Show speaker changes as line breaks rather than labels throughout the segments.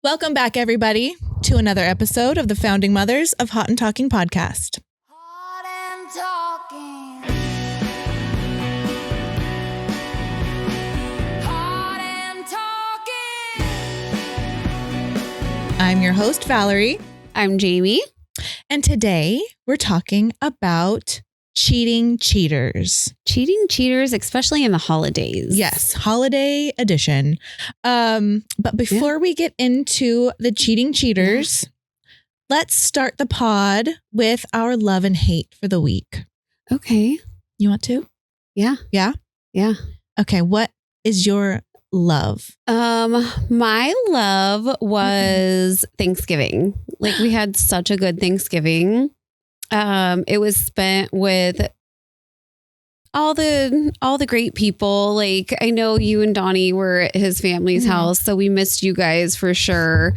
Welcome back, everybody, to another episode of the Founding Mothers of Hot and Talking podcast.
Hot and talking. Hot and talking.
I'm your host, Valerie.
I'm Jamie.
And today we're talking about cheating cheaters.
Cheating cheaters, especially in the holidays.
Yes, holiday edition. But before we get into the cheating cheaters, let's start the pod with our love and hate for the week.
Okay.
You want to?
Yeah.
Yeah?
Yeah.
Okay, what is your love?
My love was Thanksgiving. Like, we had such a good Thanksgiving. It was spent with all the great people. Like, I know you and Donnie were at his family's house, so we missed you guys for sure.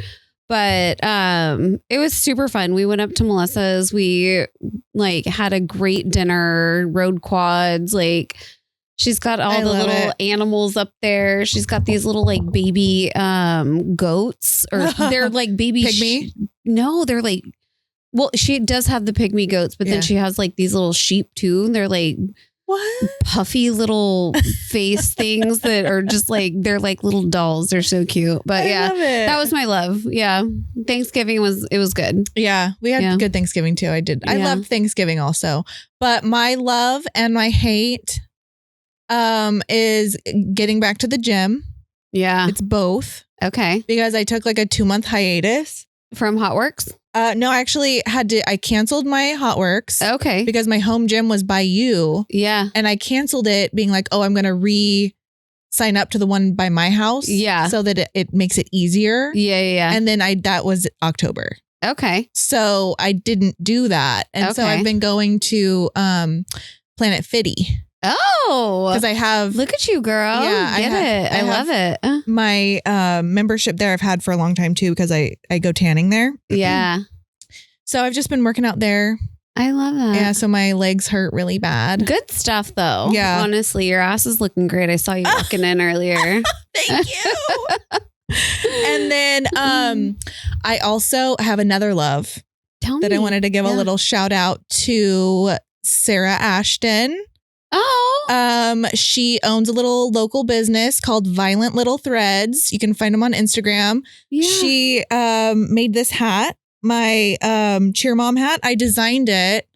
But it was super fun. We went up to Melissa's. We had a great dinner, rode quads. Like, she's got all the little animals up there. She's got these little baby goats, or they're like baby
pygmy.
No, they're like. Well, she does have the pygmy goats, but then she has these little sheep too. They're like
what?
Puffy little face things that are just they're like little dolls. They're so cute. But
I love it.
That was my love. Yeah. Thanksgiving was good.
Yeah. We had good Thanksgiving too. I did. I loved Thanksgiving also. But my love and my hate is getting back to the gym.
Yeah.
It's both.
Okay.
Because I took a 2-month hiatus.
From HotWorks?
No, I actually I canceled my HotWorks.
Okay.
Because my home gym was by you.
Yeah.
And I canceled it being like, I'm going to sign up to the one by my house.
Yeah.
So that it makes it easier.
Yeah.
And then that was October.
Okay.
So I didn't do that. And so I've been going to Planet Fitty.
Oh.
Because I have.
Look at you, girl.
Yeah,
I love it.
My membership there I've had for a long time too, because I go tanning there.
Yeah.
So I've just been working out there.
I love that.
Yeah. So my legs hurt really bad.
Good stuff though.
Yeah.
Honestly, your ass is looking great. I saw you walking in earlier.
Thank you. And then I also have another love that I wanted to give a little shout out to Sarah Ashton.
Oh.
She owns a little local business called Violent Little Threads. You can find them on Instagram.
Yeah.
She made this hat, my cheer mom hat. I designed it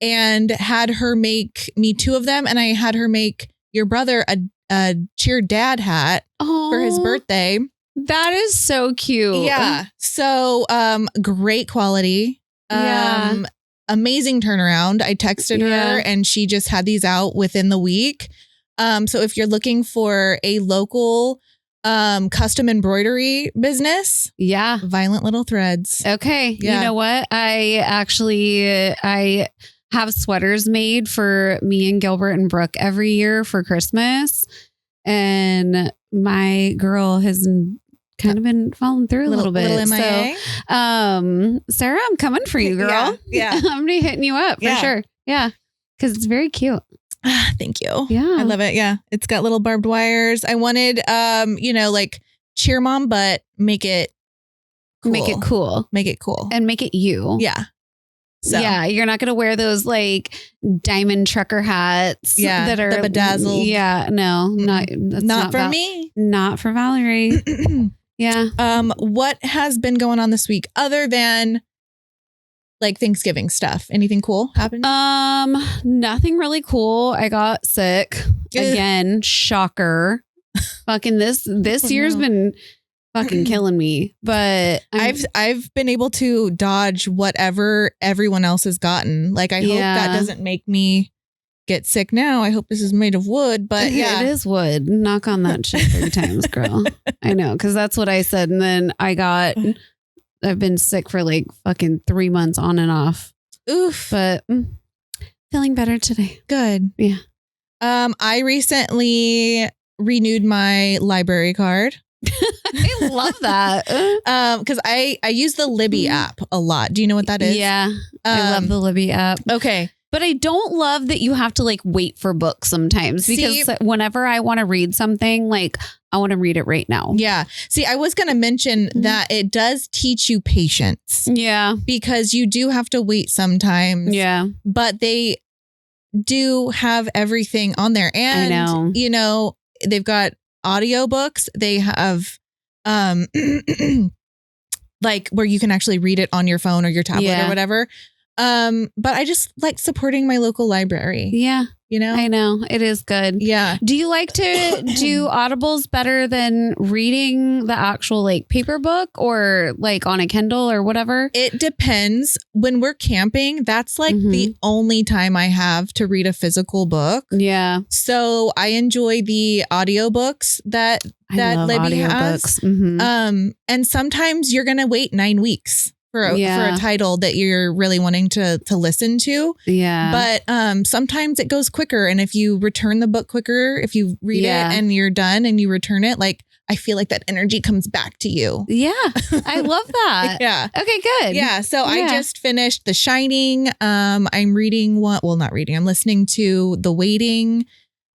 and had her make me 2 of them, and I had her make your brother a cheer dad hat for his birthday.
That is so cute.
Yeah. So great quality.
Yeah.
Amazing turnaround. I texted her and she just had these out within the week. So if you're looking for a local custom embroidery business, Violent Little Threads.
Okay.
Yeah.
You know what? I have sweaters made for me and Gilbert and Brooke every year for Christmas. And my girl has kind of been falling through a little bit.
MIA.
So, Sarah, I'm coming for you, girl.
Yeah.
I'm going to be hitting you up for sure. Yeah. Because it's very cute.
Thank you.
Yeah.
I love it. Yeah. It's got little barbed wires. I wanted, cheer mom, but make it cool.
Make it cool.
Make it cool.
And make it you.
Yeah. So.
Yeah, you're not going to wear those diamond trucker hats that are
the bedazzled.
Yeah, no, not
for me.
Not for Valerie. Yeah.
What has been going on this week other than Thanksgiving stuff? Anything cool happened?
Nothing really cool. I got sick again. Shocker. Fucking this year's been fucking killing me, but
I've been able to dodge whatever everyone else has gotten. I hope that doesn't make me get sick now. I hope this is made of wood, but
it is wood. Knock on that shit 3 times, girl. I know, because that's what I said, and then I've been sick for fucking 3 months on and off.
Oof.
But feeling better today.
Good.
Yeah.
I recently renewed my library card.
I love that.
Because I use the Libby app a lot. Do you know what that is?
Yeah. I love the Libby app.
Okay.
But I don't love that you have to like wait for books sometimes because whenever I want to read something, like I want to read it right now.
Yeah. See, I was going to mention that it does teach you patience.
Yeah.
Because you do have to wait sometimes.
Yeah.
But they do have everything on there. And,
I know.
you know, they've got audiobooks. They have like where you can actually read it on your phone or your tablet or whatever. But I just like supporting my local library.
Yeah.
You know?
I know. It is good.
Yeah.
Do you like to do audibles better than reading the actual like paper book or like on a Kindle or whatever?
It depends. When we're camping, that's like the only time I have to read a physical book.
Yeah.
So I enjoy the audiobooks that Libby has. And sometimes you're going to wait 9 weeks for a title that you're really wanting to listen to. Yeah. But sometimes it goes quicker. And if you return the book quicker, if you read it and you're done and you return it, like I feel like that energy comes back to you.
Yeah. I love that.
Yeah.
Okay, good.
Yeah. So I just finished The Shining. I'm reading not reading. I'm listening to The Waiting.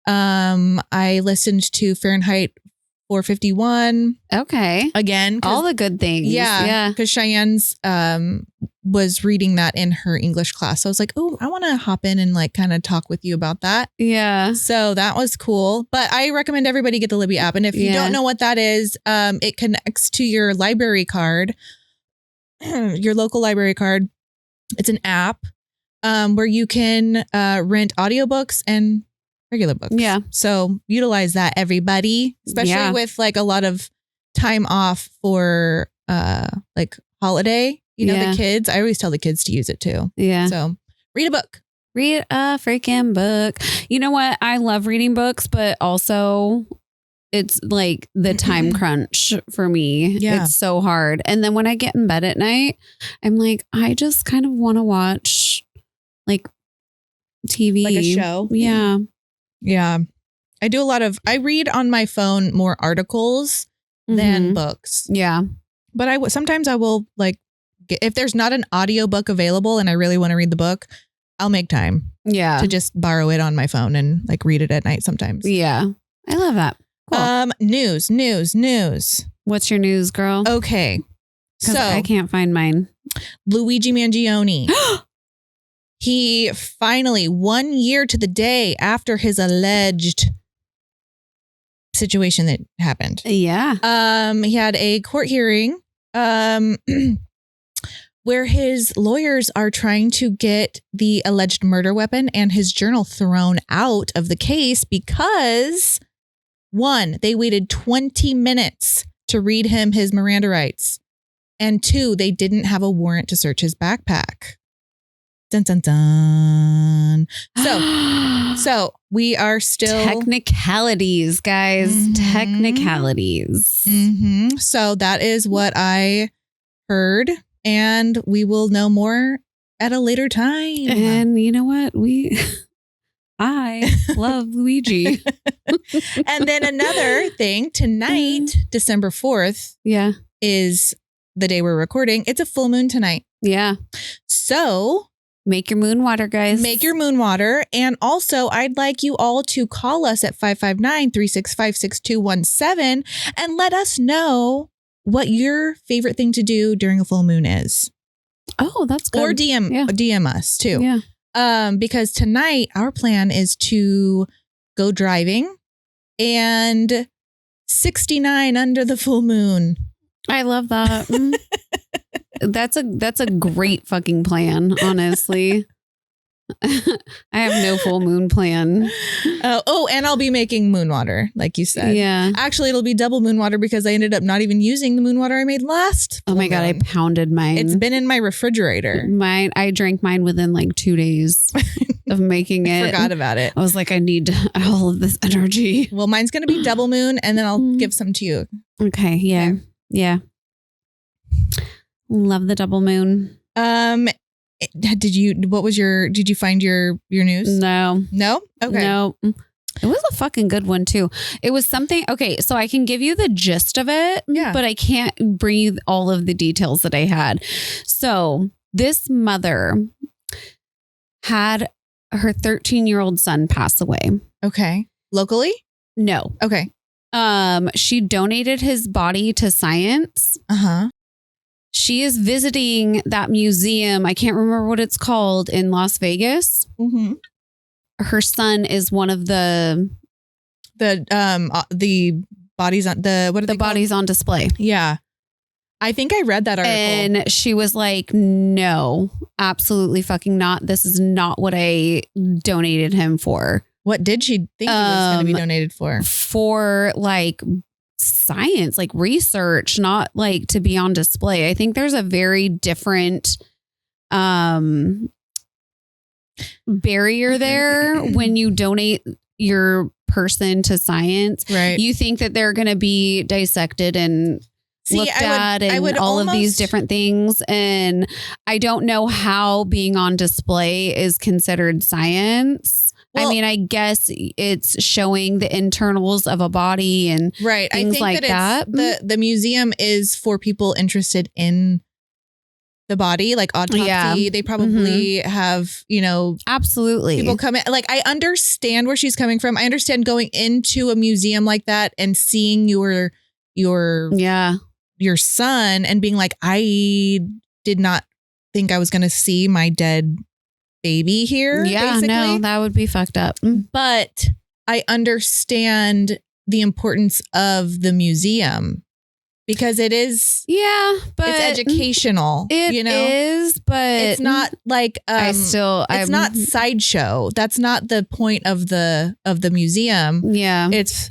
I listened to Fahrenheit 451.
Okay.
Again.
All the good things.
Yeah. Yeah. Because Cheyenne's was reading that in her English class. So I was like, oh, I want to hop in and like kind of talk with you about that.
Yeah.
So that was cool. But I recommend everybody get the Libby app. And if you don't know what that is, it connects to your library card, your local library card. It's an app where you can rent audiobooks and regular books. Yeah. So utilize that, everybody, especially with like a lot of time off for like holiday, you know, the kids. I always tell the kids to use it too. Yeah. So read a book.
Read a freaking book. You know what? I love reading books, but also it's like the time crunch for me. Yeah. It's so hard. And then when I get in bed at night, I'm like, I just kind of want to watch like TV.
Like a show.
Yeah.
Yeah. I read on my phone more articles than books.
Yeah.
But sometimes I will like, if there's not an audiobook available and I really want to read the book, I'll make time. Yeah. To just borrow it on my phone and like read it at night sometimes.
Yeah. I love that.
Cool. News.
What's your news, girl?
Okay. So
I can't find mine.
Luigi Mangione. He finally, 1 year to the day after his alleged situation that happened.
Yeah.
He had a court hearing where his lawyers are trying to get the alleged murder weapon and his journal thrown out of the case because, one, they waited 20 minutes to read him his Miranda rights. And two, they didn't have a warrant to search his backpack. Dun, dun, dun. So we are still
technicalities, guys. Technicalities.
So that is what I heard, and we will know more at a later time.
And you know what? I love Luigi.
And then another thing, tonight, December 4th, is the day we're recording. It's a full moon tonight.
Yeah.
So
make your moon water, guys.
Make your moon water. And also, I'd like you all to call us at 559-365-6217 and let us know what your favorite thing to do during a full moon is.
Oh, that's good.
Or DM us too. Yeah. Because tonight our plan is to go driving and 69 under the full moon.
I love that. That's a great fucking plan, honestly. I have no full moon plan.
And I'll be making moon water, like you said.
Yeah.
Actually, it'll be double moon water because I ended up not even using the moon water I made last.
Oh my God, I pounded mine.
It's been in my refrigerator.
I drank mine within like 2 days of making it.
I forgot about it.
I was like, I need all of this energy.
Well, mine's going to be double moon and then I'll give some to you.
Okay. Yeah. Okay. Yeah. Love the double moon.
Did you find your news?
No.
Okay.
No. It was a fucking good one too. It was something. Okay. So I can give you the gist of it, but I can't breathe all of the details that I had. So this mother had her 13-year-old son passed away.
Okay. Locally?
No.
Okay.
She donated his body to science.
Uh-huh.
She is visiting that museum. I can't remember what it's called in Las Vegas.
Mm-hmm.
Her son is one of the
bodies on the
bodies on display.
Yeah. I think I read that article.
And she was like, no, absolutely fucking not. This is not what I donated him for.
What did she think he was going to be donated for?
For like science, like research, not like to be on display. I think there's a very different barrier there when you donate your person to science.
Right.
You think that they're going to be dissected and looked at and all of these different things. And I don't know how being on display is considered science. Well, I mean, I guess it's showing the internals of a body and things I think like that.
The museum is for people interested in the body, like autopsy. Yeah. They probably have,
absolutely
people come in. Like, I understand where she's coming from. I understand going into a museum like that and seeing your son and being like, I did not think I was going to see my dead baby here.
Yeah, basically. No, that would be fucked up.
But I understand the importance of the museum because it is.
Yeah, but
it's educational. It
is, but
it's not like it's not sideshow. That's not the point of the museum.
Yeah,
it's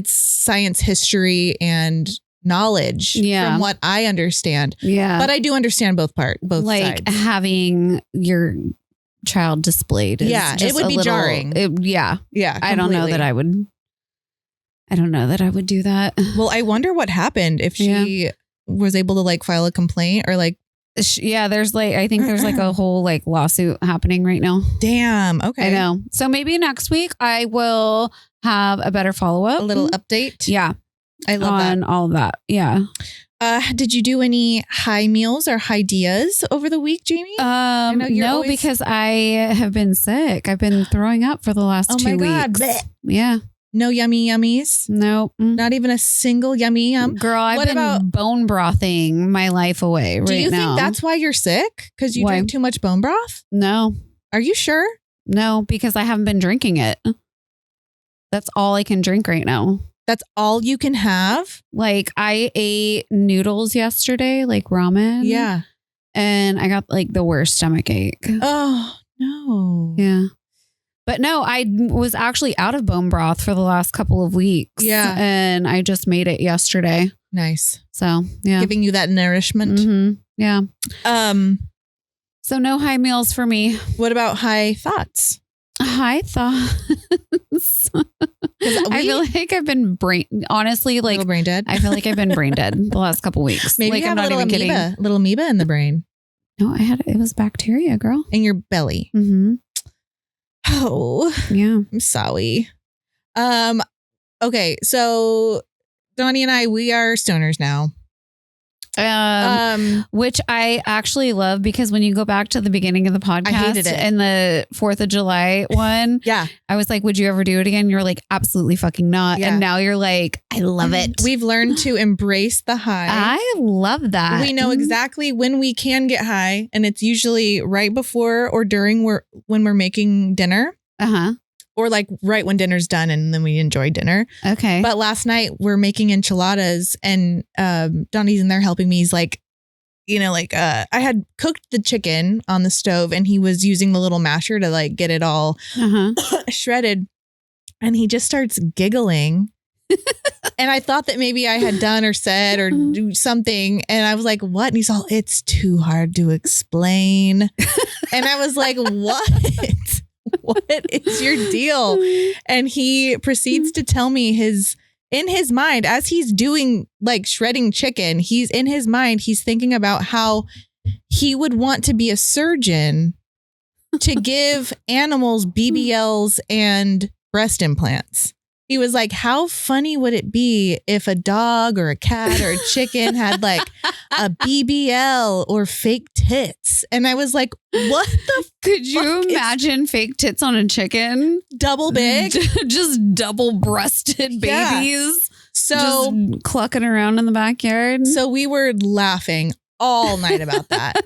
science, history, and knowledge. From what I understand.
Yeah,
but I do understand both
like
sides.
Having your child displayed is
it would be jarring.
Yeah
completely.
I don't know that I would do that.
Well, I wonder what happened if she was able to like file a complaint or like
there's I think there's like a whole like lawsuit happening right now.
Damn. Okay.
I know. So maybe next week I will have a better follow-up,
a little update.
Yeah,
I love
on
that.
all of that. Yeah.
Did you do any high meals or high dias over the week, Jamie?
No, because I have been sick. I've been throwing up for the last 2 weeks.
God. Blech.
Yeah.
No yummy yummies?
No.
Not even a single yummy yum?
Girl, I've been bone brothing my life away right now.
Do you think that's why you're sick? Because you drink too much bone broth?
No.
Are you sure?
No, because I haven't been drinking it. That's all I can drink right now.
That's all you can have?
Like, I ate noodles yesterday, like ramen.
Yeah.
And I got like the worst stomach ache.
Oh, no.
Yeah. But no, I was actually out of bone broth for the last couple of weeks.
Yeah.
And I just made it yesterday.
Nice.
So, yeah.
Giving you that nourishment.
Mm-hmm. Yeah. So no high meals for me.
What about high thoughts?
High thoughts. I feel like I've been honestly, like
brain dead.
I feel like I've been brain dead the last couple of weeks.
Maybe
like,
you have
I'm not even kidding.
Little amoeba in the brain.
No, it was bacteria, girl.
In your belly.
Mm-hmm.
Oh,
yeah.
I'm sorry. Okay, so Donnie and we are stoners now.
Which I actually love because when you go back to the beginning of the podcast,
I hated it.
And the 4th of July one,
yeah,
I was like, would you ever do it again? You're like, absolutely fucking not.
Yeah.
And now you're like, I love it.
We've learned to embrace the high.
I love that.
We know exactly when we can get high, and it's usually right before or during when we're making dinner. Or like right when dinner's done and then we enjoy dinner.
Okay.
But last night we're making enchiladas and Donnie's in there helping me. He's like, I had cooked the chicken on the stove and he was using the little masher to like get it all shredded. And he just starts giggling. And I thought that maybe I had done or said or do something. And I was like, what? And he's all, it's too hard to explain. And I was like, what? What is your deal? And he proceeds to tell me in his mind, as he's doing like shredding chicken, he's thinking about how he would want to be a surgeon to give animals BBLs and breast implants. He was like, how funny would it be if a dog or a cat or a chicken had like a BBL or fake tits. And I was like, what the
Could you
fuck is
imagine fake tits on a chicken?
double big?
Just double breasted
Yeah.
babies.
So,
Just clucking around in the backyard.
so we were laughing all night about that.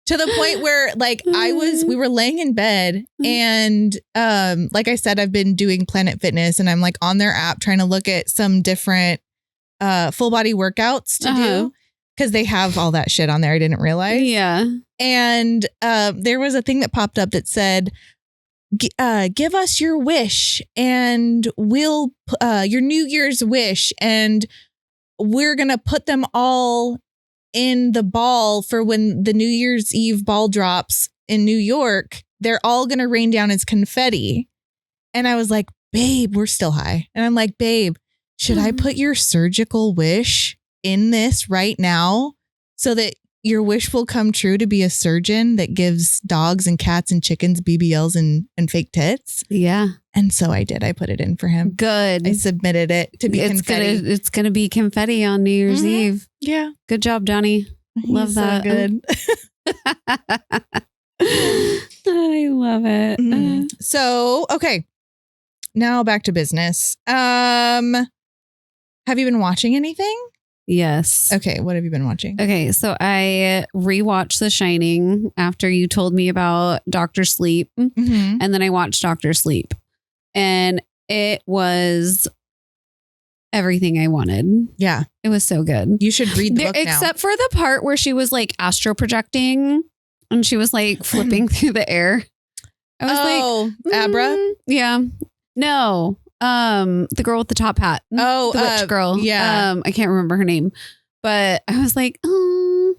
To the point where like we were laying in bed and like I said, I've been doing Planet Fitness and I'm like on their app trying to look at some different full body workouts to do because they have all that shit on there. I didn't realize.
Yeah.
And there was a thing that popped up that said, give us your wish and we'll your New Year's wish and we're going to put them all in the ball for when the New Year's Eve ball drops in New York. They're all going to rain down as confetti. And I was like, babe, we're still high. And I'm like, babe, should I put your surgical wish in this right now so that your wish will come true to be a surgeon that gives dogs and cats and chickens BBLs and fake tits?
Yeah.
And so I did. I put it in for him.
Good.
I submitted it to be confetti.
It's gonna be confetti on New Year's Eve.
Yeah.
Good job, Johnny. Love
He's
that.
So good.
I love it.
So, okay. Now back to business. Have you been watching anything?
Yes.
Okay, what have you been watching?
Okay, so I rewatched The Shining after you told me about Dr. Sleep,
Mhm.
and then I watched Dr. Sleep, and it was everything I wanted.
Yeah,
It was so good.
you should read the book now.
Except for the part where she was like astro projecting and she was like flipping through the air. I was like,
Abra?
Yeah. No. The girl with the top hat.
Oh,
the witch girl.
yeah.
I can't remember her name. But I was like, oh,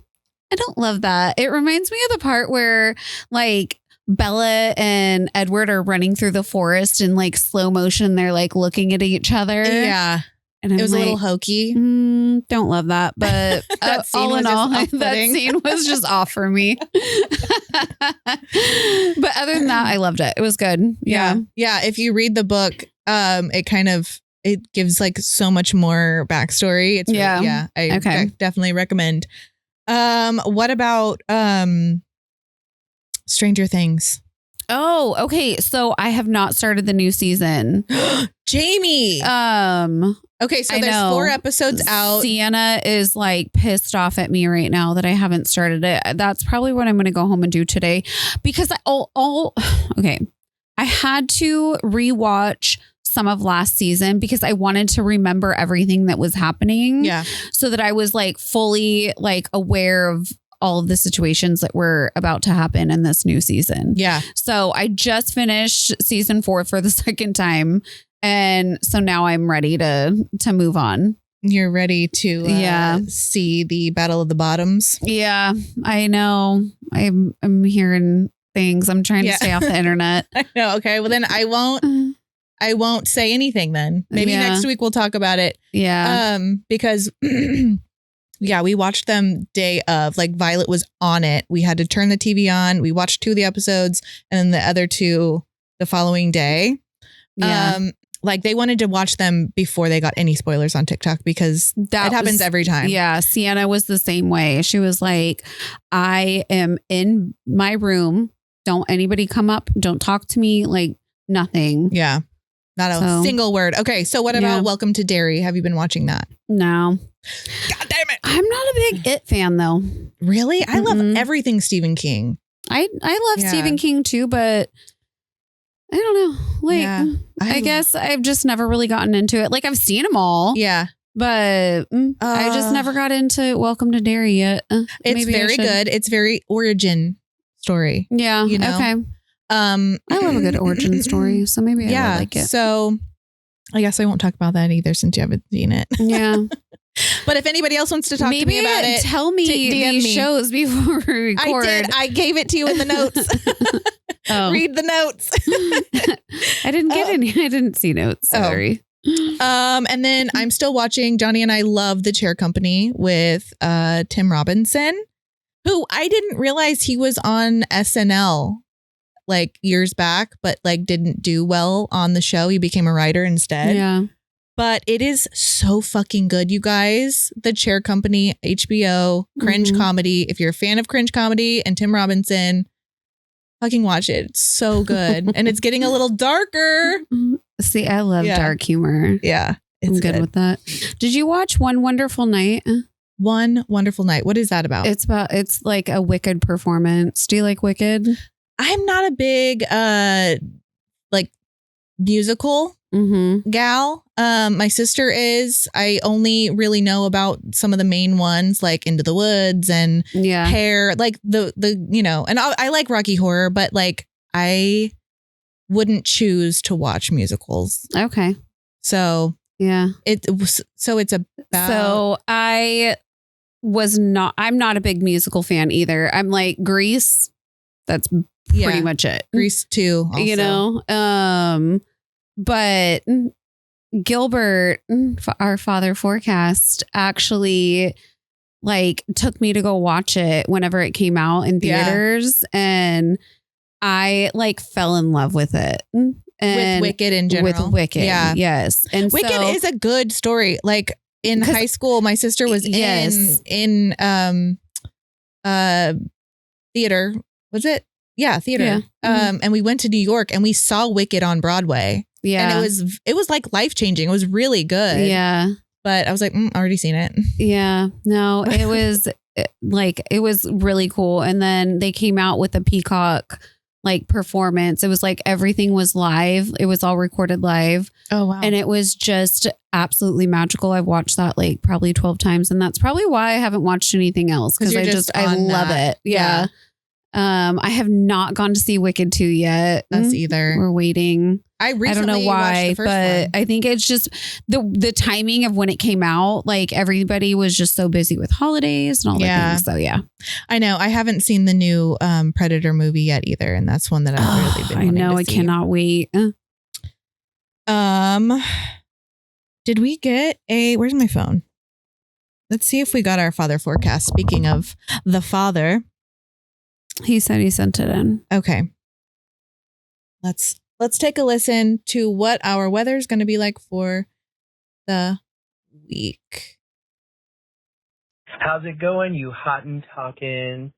I don't love that. It reminds me of the part where like Bella and Edward are running through the forest in like slow motion. They're like looking at each other.
Yeah.
And I'm
It was
like,
a little hokey.
don't love that, but
That scene
all
was
in
just
all, that
off-putting.
scene was just off for me. But other than that, I loved it. It was good. Yeah.
Yeah. If you read the book, it gives like so much more backstory. It's I
Okay.
definitely recommend. What about Stranger Things?
Oh, okay. So I have not started the new season.
Jamie. Okay, so
I
there's
know.
4 episodes out.
Sienna is like pissed off at me right now that I haven't started it. That's probably what I'm going to go home and do today because okay. I had to rewatch some of last season because I wanted to remember everything that was happening.
Yeah.
So that I was like fully like aware of all of the situations that were about to happen in this new season.
Yeah.
So I just finished season 4 for the second time. And so now I'm ready to move on.
You're ready to see the Battle of the Bottoms.
Yeah, I know. I'm hearing things. I'm trying to stay off the internet.
I know. Okay. Well, then I won't say anything then. Maybe next week we'll talk about it.
Yeah.
Because we watched them day of, like Violet was on it. We had to turn the TV on. We watched 2 of the episodes and then the other 2 the following day.
Yeah.
Like they wanted to watch them before they got any spoilers on TikTok because that happens every time.
Yeah. Sienna was the same way. She was like, I am in my room. Don't anybody come up. Don't talk to me. Like nothing.
Yeah. Not a single word. Okay. So what about Welcome to Derry? Have you been watching that?
No.
God damn it.
I'm not a big It fan though.
Really? I love everything Stephen King.
I love Stephen King too, but I don't know. Like, I guess I've just never really gotten into it. Like I've seen them all.
Yeah.
But I just never got into Welcome to Derry yet.
It's very good. It's very origin story.
Yeah.
You know?
Okay. I love a good origin story. So maybe I would like it.
So I guess I won't talk about that either since you haven't seen it.
Yeah.
But if anybody else wants to talk to me about it,
tell me these shows before we record.
I did. I gave it to you in the notes. Read the notes.
I didn't get any. I didn't see notes. Sorry.
And then I'm still watching Johnny and I Love the Chair Company with Tim Robinson, who I didn't realize he was on SNL like years back, but like didn't do well on the show. He became a writer instead.
Yeah.
But it is so fucking good, you guys. The Chair Company, HBO, cringe comedy. If you're a fan of cringe comedy and Tim Robinson, fucking watch it. It's so good. And it's getting a little darker.
See, I love dark humor.
Yeah.
I'm good with that. Did you watch One Wonderful Night?
One Wonderful Night. What is that about?
It's like a Wicked performance. Do you like Wicked?
I'm not a big like musical gal. My sister is. I only really know about some of the main ones like Into the Woods and Hair, like the and I like Rocky Horror, but like I wouldn't choose to watch musicals.
Okay.
So
yeah.
It's about.
So I'm not a big musical fan either. I'm like Grease. That's pretty much it.
Grease too. Also.
But Gilbert, our father forecast, actually like took me to go watch it whenever it came out in theaters, and I like fell in love with it. And
with Wicked in general.
With Wicked, yes. And
Wicked is a good story. Like in high school, my sister was in theater. Was it? Yeah, theater. Yeah. And we went to New York and we saw Wicked on Broadway. Yeah. And it was like life-changing. It was really good.
Yeah.
But I was like, already seen it.
Yeah. No, it was it was really cool. And then they came out with a Peacock like performance. It was like everything was live. It was all recorded live.
Oh, wow.
And it was just absolutely magical. I've watched that like probably 12 times. And that's probably why I haven't watched anything else. Because I love it. Yeah. I have not gone to see Wicked 2 yet.
Us either.
We're waiting.
I
don't know why, but I think it's just the timing of when it came out. Like everybody was just so busy with holidays and all that things. So yeah,
I know. I haven't seen the new Predator movie yet either, and that's one that I've really been. I know.
I cannot wait.
Did we get where's my phone? Let's see if we got our father forecast. Speaking of the father,
he said he sent it in.
Okay. Let's take a listen to what our weather is going to be like for the week.
How's it going, you hot and talking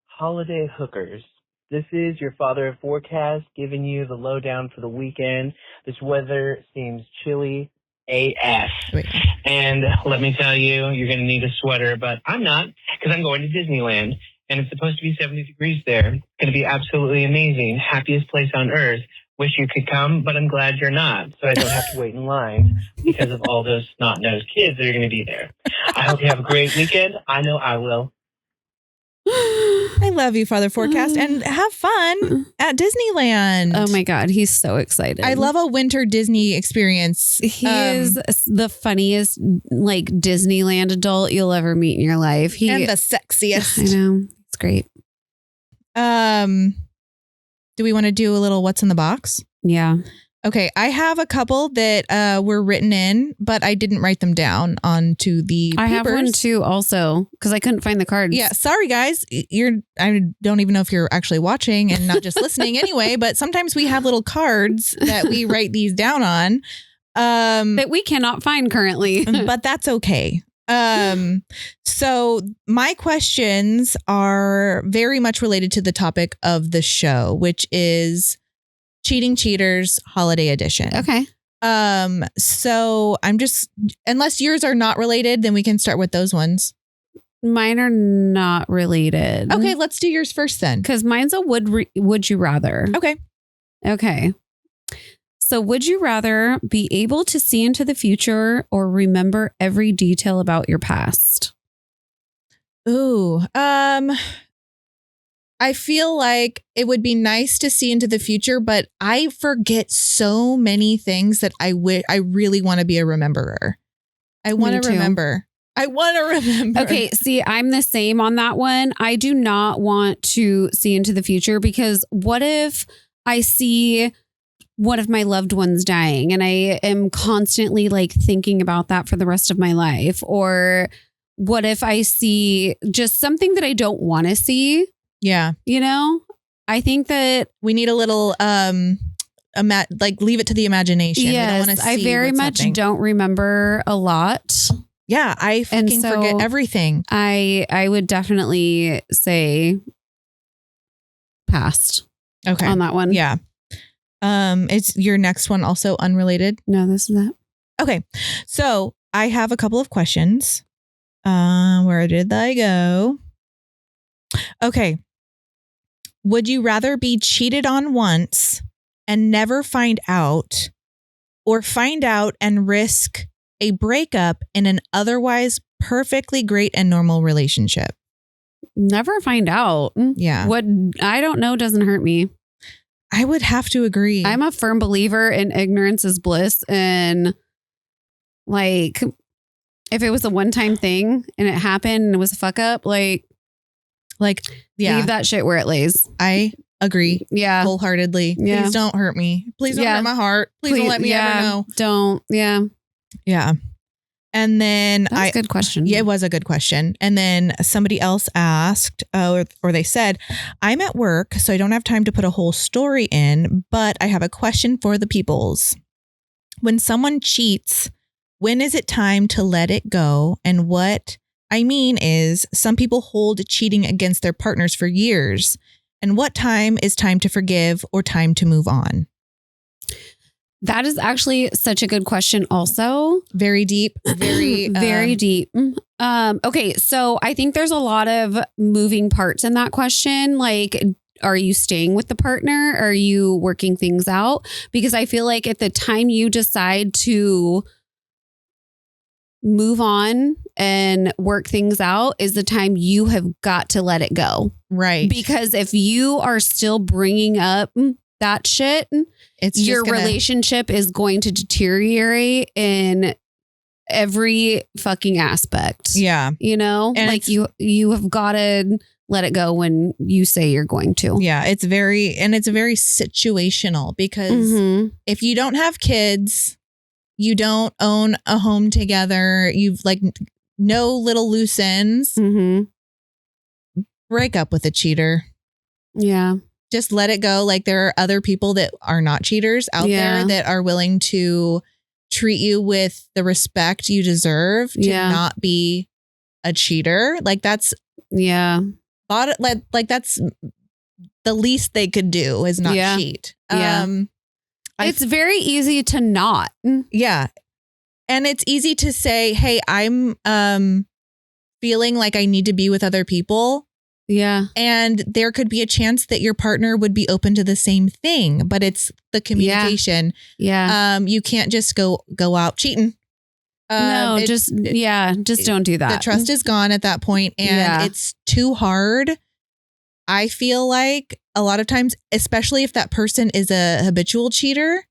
holiday hookers? This is your father of forecast giving you the lowdown for the weekend. This weather seems chilly AF.
Wait.
And let me tell you, you're going to need a sweater, but I'm not because I'm going to Disneyland. And it's supposed to be 70 degrees there. It's going to be absolutely amazing. Happiest place on earth. Wish you could come, but I'm glad you're not. So I don't have to wait in line because of all those snot-nosed kids that are going to be there. I hope you have a great weekend. I know I will.
I love you, Father Forecast, and have fun at Disneyland.
Oh my God, he's so excited.
I love a winter Disney experience.
He is the funniest like Disneyland adult you'll ever meet in your life.
And the sexiest.
I know. It's great.
Do we want to do a little what's in the box?
Yeah.
Okay, I have a couple that were written in, but I didn't write them down onto the papers.
I have one too also because I couldn't find the cards.
Yeah, sorry guys. I don't even know if you're actually watching and not just listening anyway, but sometimes we have little cards that we write these down on.
That we cannot find currently.
But that's okay. So my questions are very much related to the topic of the show, which is Cheating Cheaters Holiday Edition.
Okay.
So I'm just, unless yours are not related, then we can start with those ones.
Mine are not related.
Okay, let's do yours first then.
Because mine's a would you rather. Okay. So would you rather be able to see into the future or remember every detail about your past?
Ooh, I feel like it would be nice to see into the future, but I forget so many things that I really want to be a rememberer. I want to remember. Okay,
see, I'm the same on that one. I do not want to see into the future because what if I see one of my loved ones dying and I am constantly like thinking about that for the rest of my life? Or what if I see just something that I don't want to see?
Yeah.
You know, I think that
we need a little leave it to the imagination. We don't
Yes,
want to see
I very
what's
much
happening.
don't remember a lot.
Yeah, I fucking
so
forget everything.
I would definitely say passed
Okay.
on that one.
Yeah. It's your next one also unrelated.
No, this is that.
Okay. So I have a couple of questions. Where did they go? Okay. Would you rather be cheated on once and never find out, or find out and risk a breakup in an otherwise perfectly great and normal relationship?
Never find out.
Yeah.
What I don't know doesn't hurt me.
I would have to agree.
I'm a firm believer in ignorance is bliss. And like, if it was a one-time thing and it happened and it was a fuck up, yeah, leave that shit where it lays.
I agree.
Yeah.
Wholeheartedly.
Yeah.
Please don't hurt me. Please don't hurt my heart. Please don't let me ever know.
Don't. Yeah.
Yeah. And then
That's a good question.
Yeah, it was a good question. And then somebody else asked, or they said, I'm at work, so I don't have time to put a whole story in, but I have a question for the peoples. When someone cheats, when is it time to let it go? And what I mean is, some people hold cheating against their partners for years. And what time is time to forgive or time to move on?
That is actually such a good question also.
Very deep. Very,
very deep. Okay. So I think there's a lot of moving parts in that question. Like, are you staying with the partner? Are you working things out? Because I feel like at the time you decide to move on and work things out is the time you have got to let it go.
Right.
Because if you are still bringing up that shit, your relationship is going to deteriorate in every fucking aspect.
Yeah.
You know,
and
like you have got to let it go when you say you're going to.
Yeah. It's very situational, because if you don't have kids, you don't own a home together, you've no little loose ends, break up with a cheater.
Yeah.
Just let it go. Like, there are other people that are not cheaters out there that are willing to treat you with the respect you deserve to not be a cheater. Like, that's that's the least they could do is not cheat.
It's very easy to not.
Yeah. And it's easy to say, hey, I'm feeling like I need to be with other people.
Yeah.
And there could be a chance that your partner would be open to the same thing, but it's the communication.
Yeah.
You can't just go out cheating.
Just don't do that.
The trust is gone at that point, and it's too hard. I feel like a lot of times, especially if that person is a habitual cheater,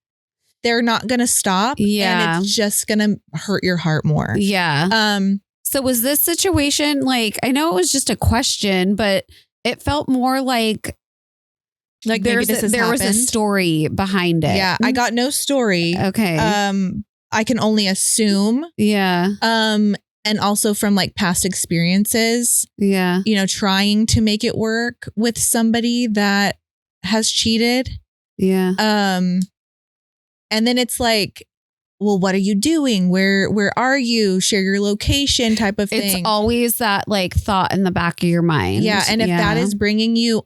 they're not going to stop.
Yeah.
And it's just going to hurt your heart more.
Yeah. So was this situation, like, I know it was just a question, but it felt more like there was a story behind it.
Yeah. I got no story.
Okay.
I can only assume.
Yeah.
And also from past experiences.
Yeah.
Trying to make it work with somebody that has cheated.
Yeah.
And then it's like, well, what are you doing? Where are you? Share your location type of thing.
It's always that thought in the back of your mind.
Yeah. And if that is bringing you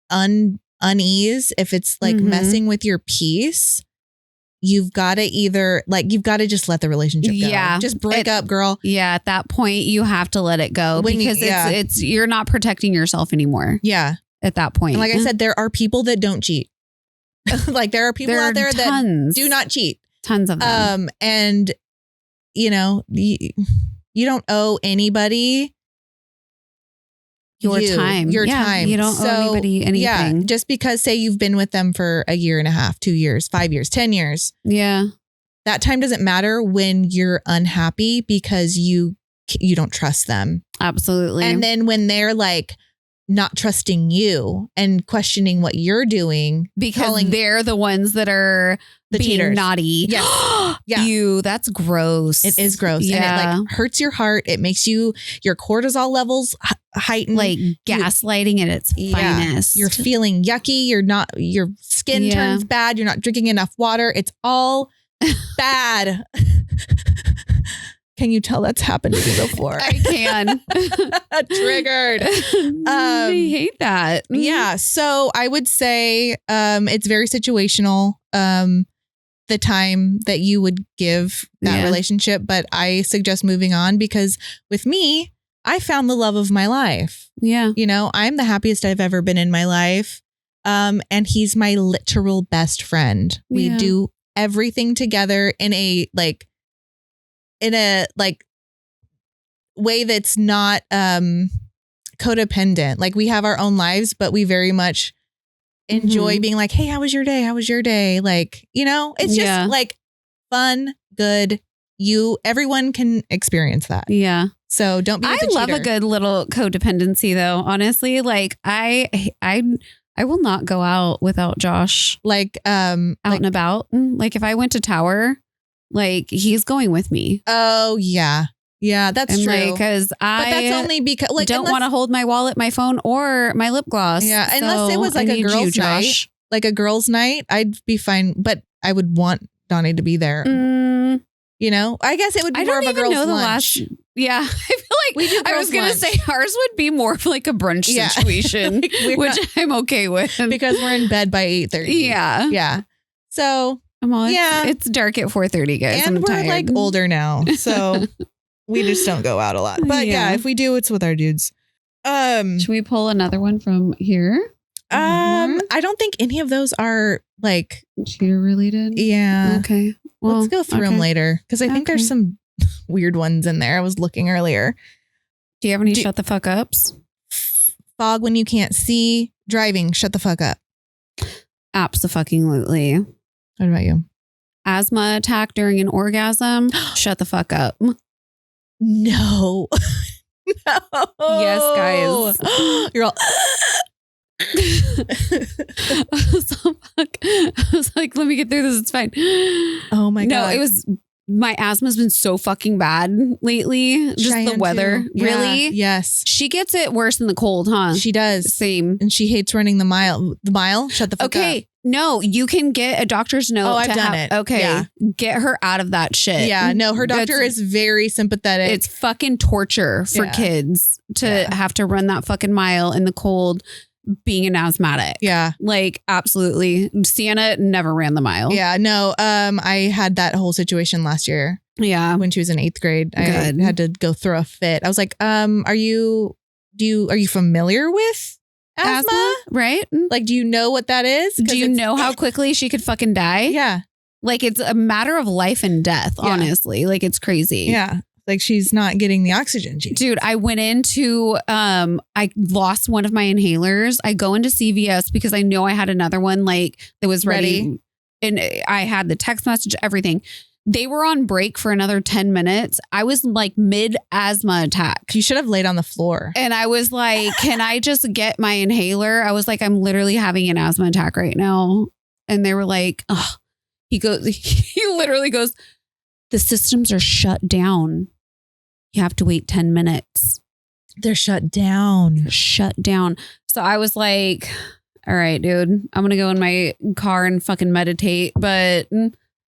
unease, if it's messing with your peace, you've got to just let the relationship go.
Yeah.
Just break up, girl.
Yeah. At that point, you have to let it go because it's you're not protecting yourself anymore.
Yeah.
At that point.
And like I said, there are people that don't cheat. There are people out there that do not cheat.
Tons of them.
And you don't owe anybody
your time.
Your time.
You don't owe anybody anything.
Yeah, just because say you've been with them for a year and a half, 2 years, 5 years, 10 years.
Yeah.
That time doesn't matter when you're unhappy because you don't trust them.
Absolutely.
And then when they're not trusting you and questioning what you're doing
because they're the ones that are
The
being
cheaters.
naughty.
Yes. Yeah.
Ew, that's gross.
It is gross.
Yeah.
And it like hurts your heart. It makes your cortisol levels heightened.
Like gaslighting at its finest.
You're feeling yucky. Your skin turns bad. You're not drinking enough water. It's all bad. Can you tell that's happened to me before?
I can.
Triggered.
I hate that.
Yeah. So I would say it's very situational. The time that you would give that relationship, but I suggest moving on because with me, I found the love of my life.
Yeah.
You know, I'm the happiest I've ever been in my life. And he's my literal best friend. We do everything together in a way that's not codependent. Like we have our own lives, but we very much enjoy being like, hey, how was your day? How was your day? Like, you know, it's just like fun, good. Everyone can experience that.
Yeah.
So don't be with
I
the
love
cheater.
a good little codependency though. Honestly, like I will not go out without Josh.
Like
out and about. Like if I went to Tower, like he's going with me.
Oh yeah. Yeah, that's
and
true.
Because
but that's only because like
don't want to hold my wallet, my phone, or my lip gloss.
Yeah, unless it was like a girls' night, like a girls' night, I'd be fine. But I would want Donnie to be there. You know, I guess it would be more of a girls' lunch.
Yeah, I feel like
we do.
I was gonna say ours would be more of like a brunch situation, like which I'm okay with
because we're in bed by 8:30. Yeah. So
it's dark at 4:30, guys,
and we're like older now, so. We just don't go out a lot. But yeah, if we do, it's with our dudes.
Should we pull another one from here?
I don't think any of those are like
cheater related.
Yeah.
Okay. Well,
let's go through them later because I think there's some weird ones in there. I was looking earlier.
Do you have any shut the fuck ups?
Fog when you can't see. Driving. Shut the fuck up.
Absolutely.
What about you?
Asthma attack during an orgasm. Shut the fuck up.
No. No.
Yes, guys.
You're all.
I was like, let me get through this. It's fine.
Oh my God.
No, it was. My asthma's been so fucking bad lately. Just
Cheyenne
the weather.
too. Yeah,
really?
Yes.
She gets it worse in the cold, huh?
She does.
Same.
And she hates running the mile. The mile? Shut the fuck up.
Okay. No, you can get a doctor's note.
Oh, I've done it.
Okay.
Yeah.
Get her out of that shit.
Yeah. No, her doctor is very sympathetic.
It's fucking torture for kids to have to run that fucking mile in the cold being an asthmatic.
Yeah.
Like, absolutely. Sienna never ran the mile.
Yeah. No, I had that whole situation last year.
Yeah.
When she was in 8th grade. I had to go throw a fit. I was like, are you familiar with asthma?
Right?
Like, do you know what that is?
Do you know how quickly she could fucking die?
Yeah.
Like, it's a matter of life and death, honestly. Like, it's crazy.
Yeah. Like, she's not getting the oxygen.
Dude, I went into, I lost one of my inhalers. I go into CVS because I know I had another one like that was ready. And I had the text message, everything. They were on break for another 10 minutes. I was like mid asthma attack.
You should have laid on the floor.
And I was like, can I just get my inhaler? I was like, I'm literally having an asthma attack right now. And they were like, oh, he literally goes, the systems are shut down. You have to wait 10 minutes.
They're shut down.
Shut down. So I was like, all right, dude, I'm going to go in my car and fucking meditate. But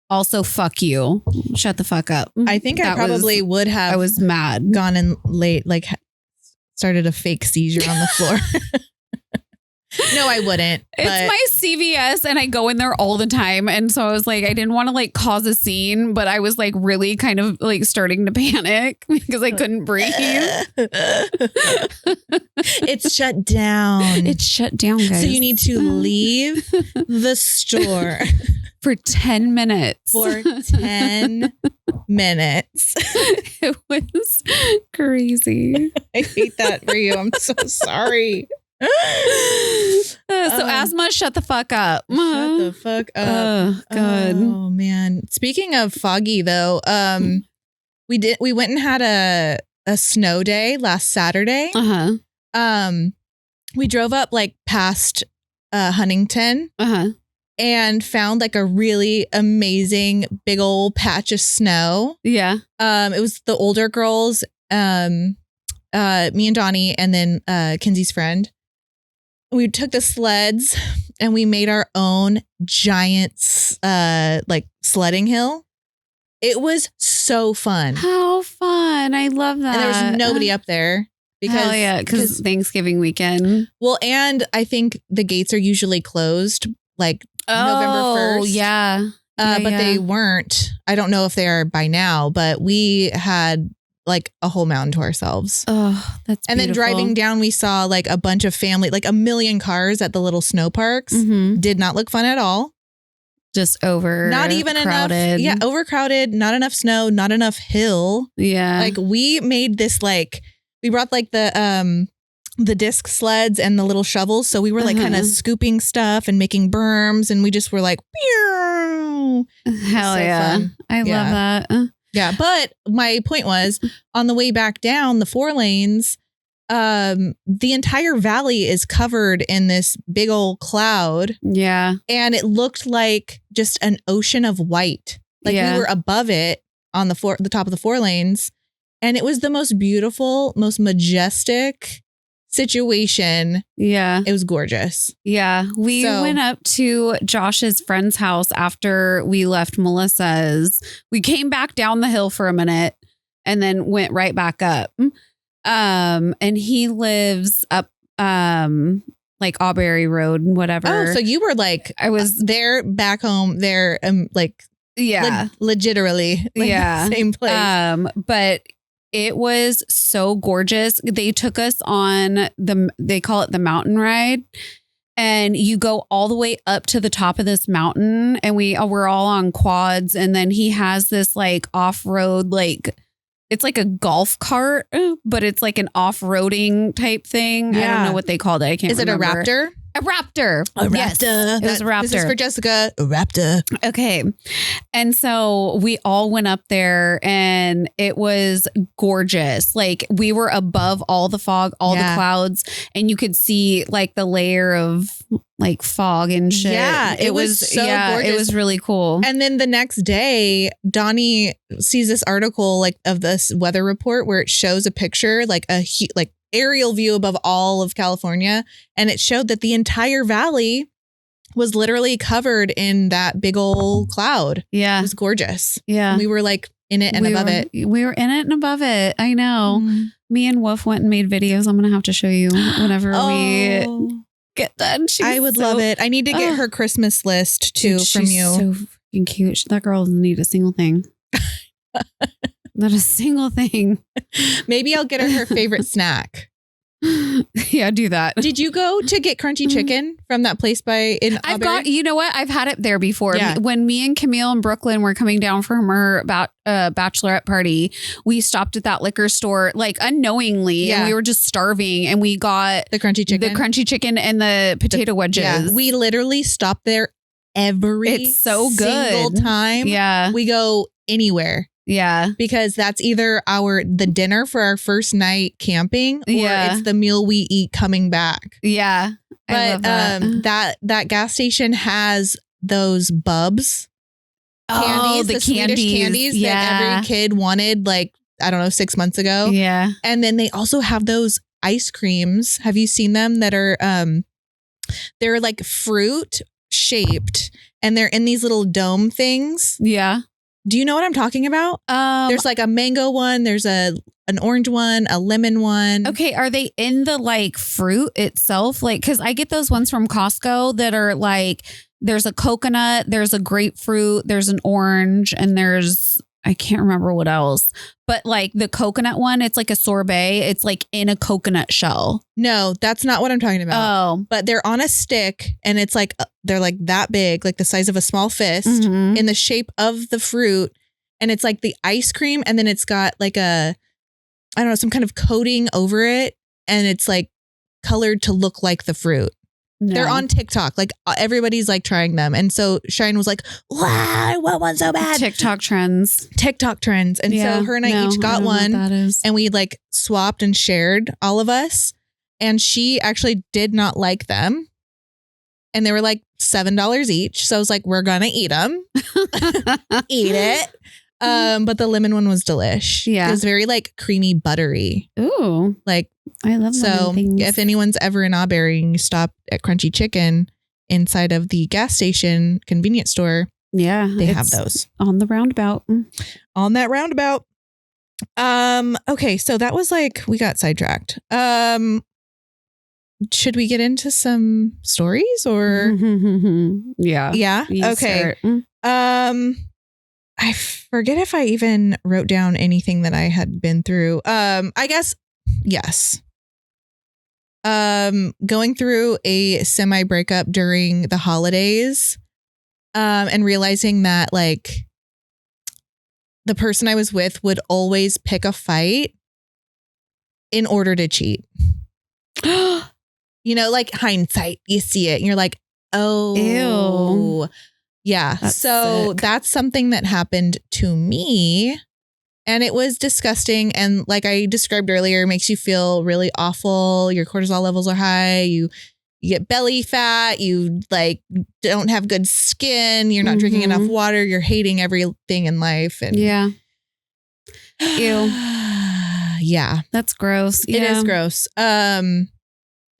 also, fuck you. Shut the fuck up.
I think I probably would have.
I was mad.
Gone in late, like started a fake seizure on the floor. No, I wouldn't.
It's my CVS and I go in there all the time. And so I was like, I didn't want to like cause a scene, but I was like really kind of like starting to panic because I couldn't breathe.
It's shut down.
It's shut down, guys.
So you need to leave the store
for 10 minutes.
For 10 minutes.
It was crazy.
I hate that for you. I'm so sorry.
So asthma, shut the fuck up.
Shut the fuck up.
God.
Oh man. Speaking of foggy though, we went and had a snow day last Saturday.
Uh-huh.
We drove up like past Huntington.
Uh-huh.
and found like a really amazing big old patch of snow.
Yeah.
It was the older girls, me and Donnie, and then Kinsey's friend. We took the sleds and we made our own giant like sledding hill. It was so fun.
How fun. I love that.
And there was nobody up there
because Thanksgiving weekend.
Well, and I think the gates are usually closed like November 1st.
Yeah.
But they weren't. I don't know if they are by now, but we had like a whole mountain to ourselves.
Oh, that's
And
beautiful.
then driving down, we saw like a bunch of family, like a million cars at the little snow parks.
Mhm.
Did not look fun at all.
Just over.
Not even
crowded.
enough. Yeah, overcrowded. Not enough snow. Not enough hill.
Yeah.
Like we made this like we brought like the disc sleds and the little shovels. So we were like kind of scooping stuff and making berms, and we just were like, pew.
Hell
so
yeah.
fun.
I love that.
Yeah. But my point was on the way back down the 4 lanes, the entire valley is covered in this big old cloud.
Yeah.
And it looked like just an ocean of white. Like we were above it on the top of the 4 lanes. And it was the most beautiful, most majestic situation.
Yeah.
It was gorgeous.
Yeah. We went up to Josh's friend's house after we left Melissa's. We came back down the hill for a minute and then went right back up. And he lives up like Auberry Road, whatever.
Oh, so you were like
I was
there back home there like legitimately like
yeah.
the same place.
But it was so gorgeous. They took us on they call it the mountain ride. And you go all the way up to the top of this mountain, and we're all on quads. And then he has this like off-road, like it's like a golf cart, but it's like an off-roading type thing. I don't know what they called it. I can't remember.
Is it a Raptor?
A Raptor.
A Raptor.
Yes, it was a Raptor.
This is for Jessica. A Raptor.
Okay. And so we all went up there and it was gorgeous. Like we were above all the fog, all the clouds, and you could see like the layer of like fog and shit.
Yeah, it was so gorgeous.
It was really cool.
And then the next day, Donnie sees this article like of this weather report where it shows a picture, like like aerial view above all of California. And it showed that the entire valley was literally covered in that big old cloud.
Yeah.
It was gorgeous.
Yeah.
And we were like in it and above it.
We were in it and above it. I know. Me and Wolf went and made videos. I'm going to have to show you whenever we get done.
I would love it. I need to get her Christmas list too from you.
So fucking cute. That girl doesn't need a single thing. Not a single thing.
Maybe I'll get her favorite snack.
Yeah, do that.
Did you go to get crunchy chicken from that place in Auberry?
You know what? I've had it there before.
Yeah.
When me and Camille in Brooklyn were coming down from her bachelorette party, we stopped at that liquor store, like unknowingly, and we were just starving, and we got
the crunchy chicken
and the potato wedges.
Yeah. We literally stopped there every single time.
Yeah.
We go anywhere.
Yeah.
Because that's either the dinner for our first night camping, or it's the meal we eat coming back.
Yeah.
But
I love
that gas station has those bubs. Candies, the Swedish candies that every kid wanted, like, I don't know, 6 months ago.
Yeah.
And then they also have those ice creams. Have you seen them that are they're like fruit shaped, and they're in these little dome things?
Yeah.
Do you know what I'm talking about? There's like a mango one. There's an orange one, a lemon one.
Okay. Are they in the like fruit itself? Like, cause I get those ones from Costco that are like, there's a coconut, there's a grapefruit, there's an orange, and I can't remember what else, but like the coconut one, it's like a sorbet. It's like in a coconut shell.
No, that's not what I'm talking about.
Oh,
but they're on a stick, and it's like, they're like that big, like the size of a small fist, in the shape of the fruit. And it's like the ice cream. And then it's got like I don't know, some kind of coating over it. And it's like colored to look like the fruit. No. They're on TikTok. Like everybody's like trying them. And so Cheyenne was like, wow, I want one so bad.
TikTok trends.
And so her and I each got one, and we like swapped and shared, all of us. And she actually did not like them. and they were like $7 each. So I was like, we're going to eat them. Eat it. But the lemon one was delish.
Yeah.
It was very like creamy, buttery.
Ooh,
Like,
I love
so
lemon things.
if anyone's ever in Auberry and you stop at Crunchy Chicken inside of the gas station convenience store,
Yeah,
they have
it's
those
on the roundabout.
on that roundabout. Okay, so that was like, we got sidetracked. Should we get into some stories or?
Yeah.
Yeah.
You
Okay.
start.
I forget if I even wrote down anything that I had been through. I guess yes. Going through a semi breakup during the holidays, and realizing that like the person I was with would always pick a fight in order to cheat. You know, like hindsight, you see it and you're like, oh,
Ew.
yeah.
That's
so
sick.
that's something that happened to me. And it was disgusting. And like I described earlier, it makes you feel really awful. Your cortisol levels are high. You get belly fat. You like don't have good skin. You're not drinking enough water. You're hating everything in life. And
Yeah. Ew.
Yeah.
That's gross.
It is gross.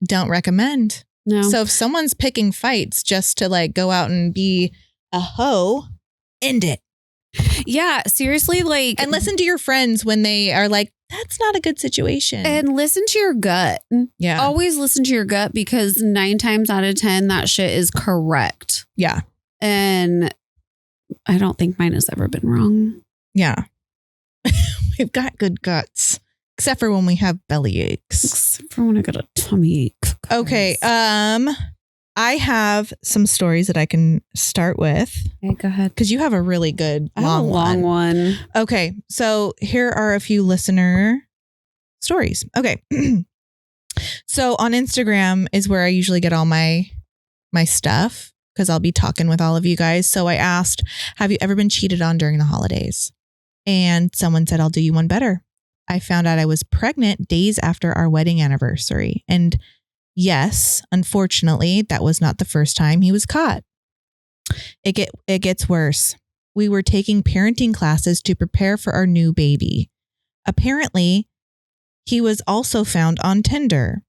Don't recommend.
No.
So if someone's picking fights just to like go out and be a hoe, end it.
Yeah, seriously, like,
And listen to your friends when they are like, that's not a good situation.
and listen to your gut.
Yeah.
Always listen to your gut because 9 times out of 10, that shit is correct.
Yeah.
And I don't think mine has ever been wrong.
Yeah. We've got good guts, except for when we have belly aches.
Except for when I got a tummy ache.
Okay. I have some stories that I can start with
Okay, go ahead.
because you have a really good long
one.
Okay. So here are a few listener stories. Okay. So on Instagram is where I usually get all my stuff because I'll be talking with all of you guys. So I asked, have you ever been cheated on during the holidays? And someone said, I'll do you one better. I found out I was pregnant days after our wedding anniversary. And yes, unfortunately, that was not the first time he was caught. It gets worse. We were taking parenting classes to prepare for our new baby. Apparently, he was also found on Tinder.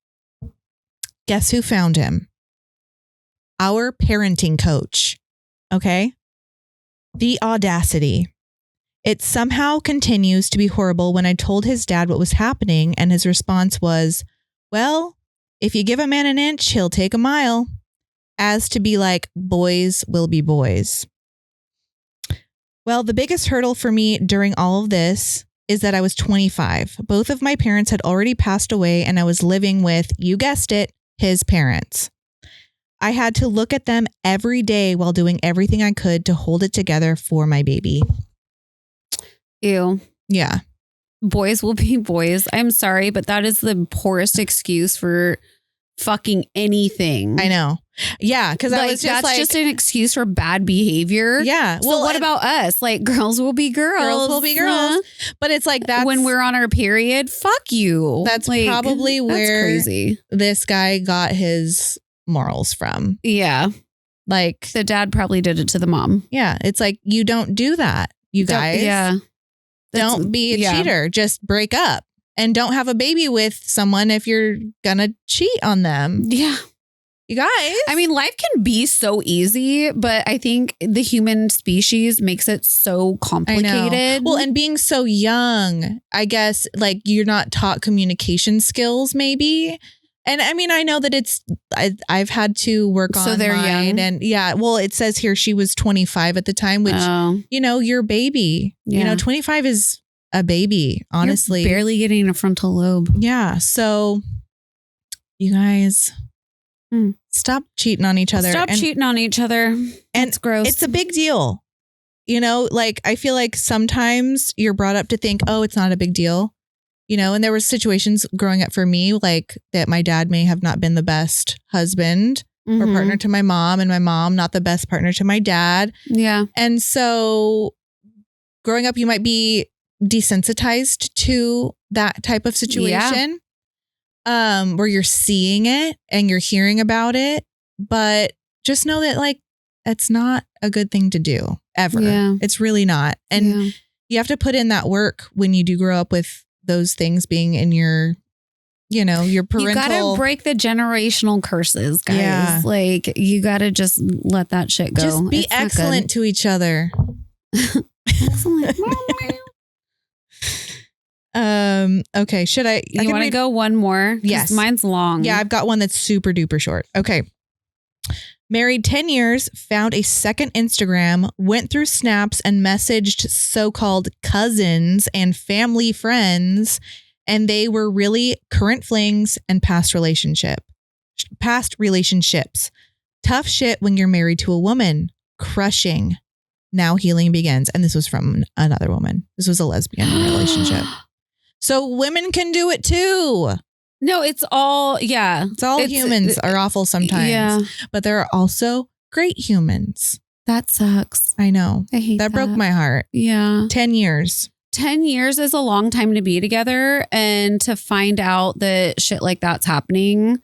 Guess who found him? Our parenting coach. Okay? The audacity. It somehow continues to be horrible when I told his dad what was happening, and his response was, well, if you give a man an inch, he'll take a mile. As to be like, boys will be boys. Well, the biggest hurdle for me during all of this is that I was 25. Both of my parents had already passed away, and I was living with, you guessed it, his parents. I had to look at them every day while doing everything I could to hold it together for my baby.
Ew.
Yeah.
Boys will be boys. I'm sorry, but that is the poorest excuse for fucking anything.
I know. Yeah. Because I was just
that's
like,
just an excuse for bad behavior.
yeah.
So what about us? Like, girls will be girls.
Girls will be girls. But it's like that's
when we're on our period. Fuck you.
That's
like,
probably
that's
where
crazy.
This guy got his morals from.
Yeah.
Like,
The dad probably did it to the mom.
yeah, it's like, you don't do that, you guys.
Yeah.
Don't be a cheater. Just break up and don't have a baby with someone if you're gonna cheat on them.
Yeah.
You guys.
I mean, life can be so easy, but I think the human species makes it so
I
complicated.
know. Well, and being so young, I guess, like, you're not taught communication skills, maybe. And I mean, I know that I've had to work on
So they're
mine.
young?
And yeah, well, it says here she was 25 at the time, which, you know, you're a baby.
Yeah.
You know, 25 is a baby, honestly.
You're barely getting a frontal lobe.
Yeah. So you guys, stop cheating on each other.
Stop cheating on each other. That's gross.
It's a big deal. You know, like, I feel like sometimes you're brought up to think, oh, it's not a big deal. You know, and there were situations growing up for me, like that my dad may have not been the best husband or partner to my mom, and my mom not the best partner to my dad.
Yeah.
And so growing up, you might be desensitized to that type of situation, where you're seeing it and you're hearing about it. But just know that like, it's not a good thing to do ever.
Yeah.
It's really not. And
Yeah.
you have to put in that work when you do grow up with those things being in your, you know, your parental.
You gotta break the generational curses, guys.
Yeah.
Like you gotta just let that shit go.
Just be
It's not
excellent to each other.
good. Excellent.
Okay. Should I
You want to go one more? 'Cause
Yes.
mine's long.
Yeah, I've got one that's super duper short. Okay. Married 10 years, found a second Instagram, went through snaps and messaged so-called cousins and family friends, and they were really current flings and past relationships. Tough shit when you're married to a woman. Crushing. Now healing begins. And this was from another woman. This was a lesbian relationship. So women can do it too.
No, it's all, yeah.
It's all humans are awful sometimes.
Yeah.
But there are also great humans.
That sucks.
I know.
I hate
That broke my heart.
Yeah.
10 years.
10 years is a long time to be together and to find out that shit like that's happening.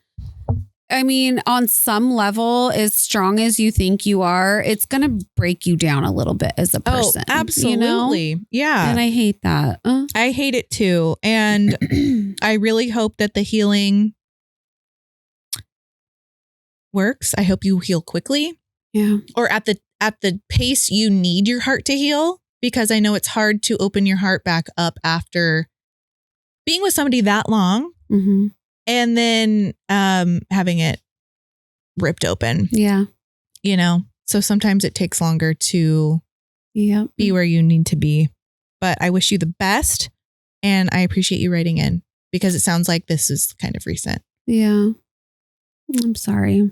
I mean, on some level, as strong as you think you are, it's going to break you down a little bit as a person.
Oh, absolutely.
You know?
Yeah.
And I hate that.
I hate it too. And I really hope that the healing works. I hope you heal quickly.
Yeah.
Or at the pace you need your heart to heal, because I know it's hard to open your heart back up after being with somebody that long.
Mm-hmm.
And then having it ripped open.
Yeah.
You know, so sometimes it takes longer to
Yep.
be where you need to be. But I wish you the best. And I appreciate you writing in because it sounds like this is kind of recent.
Yeah. I'm sorry.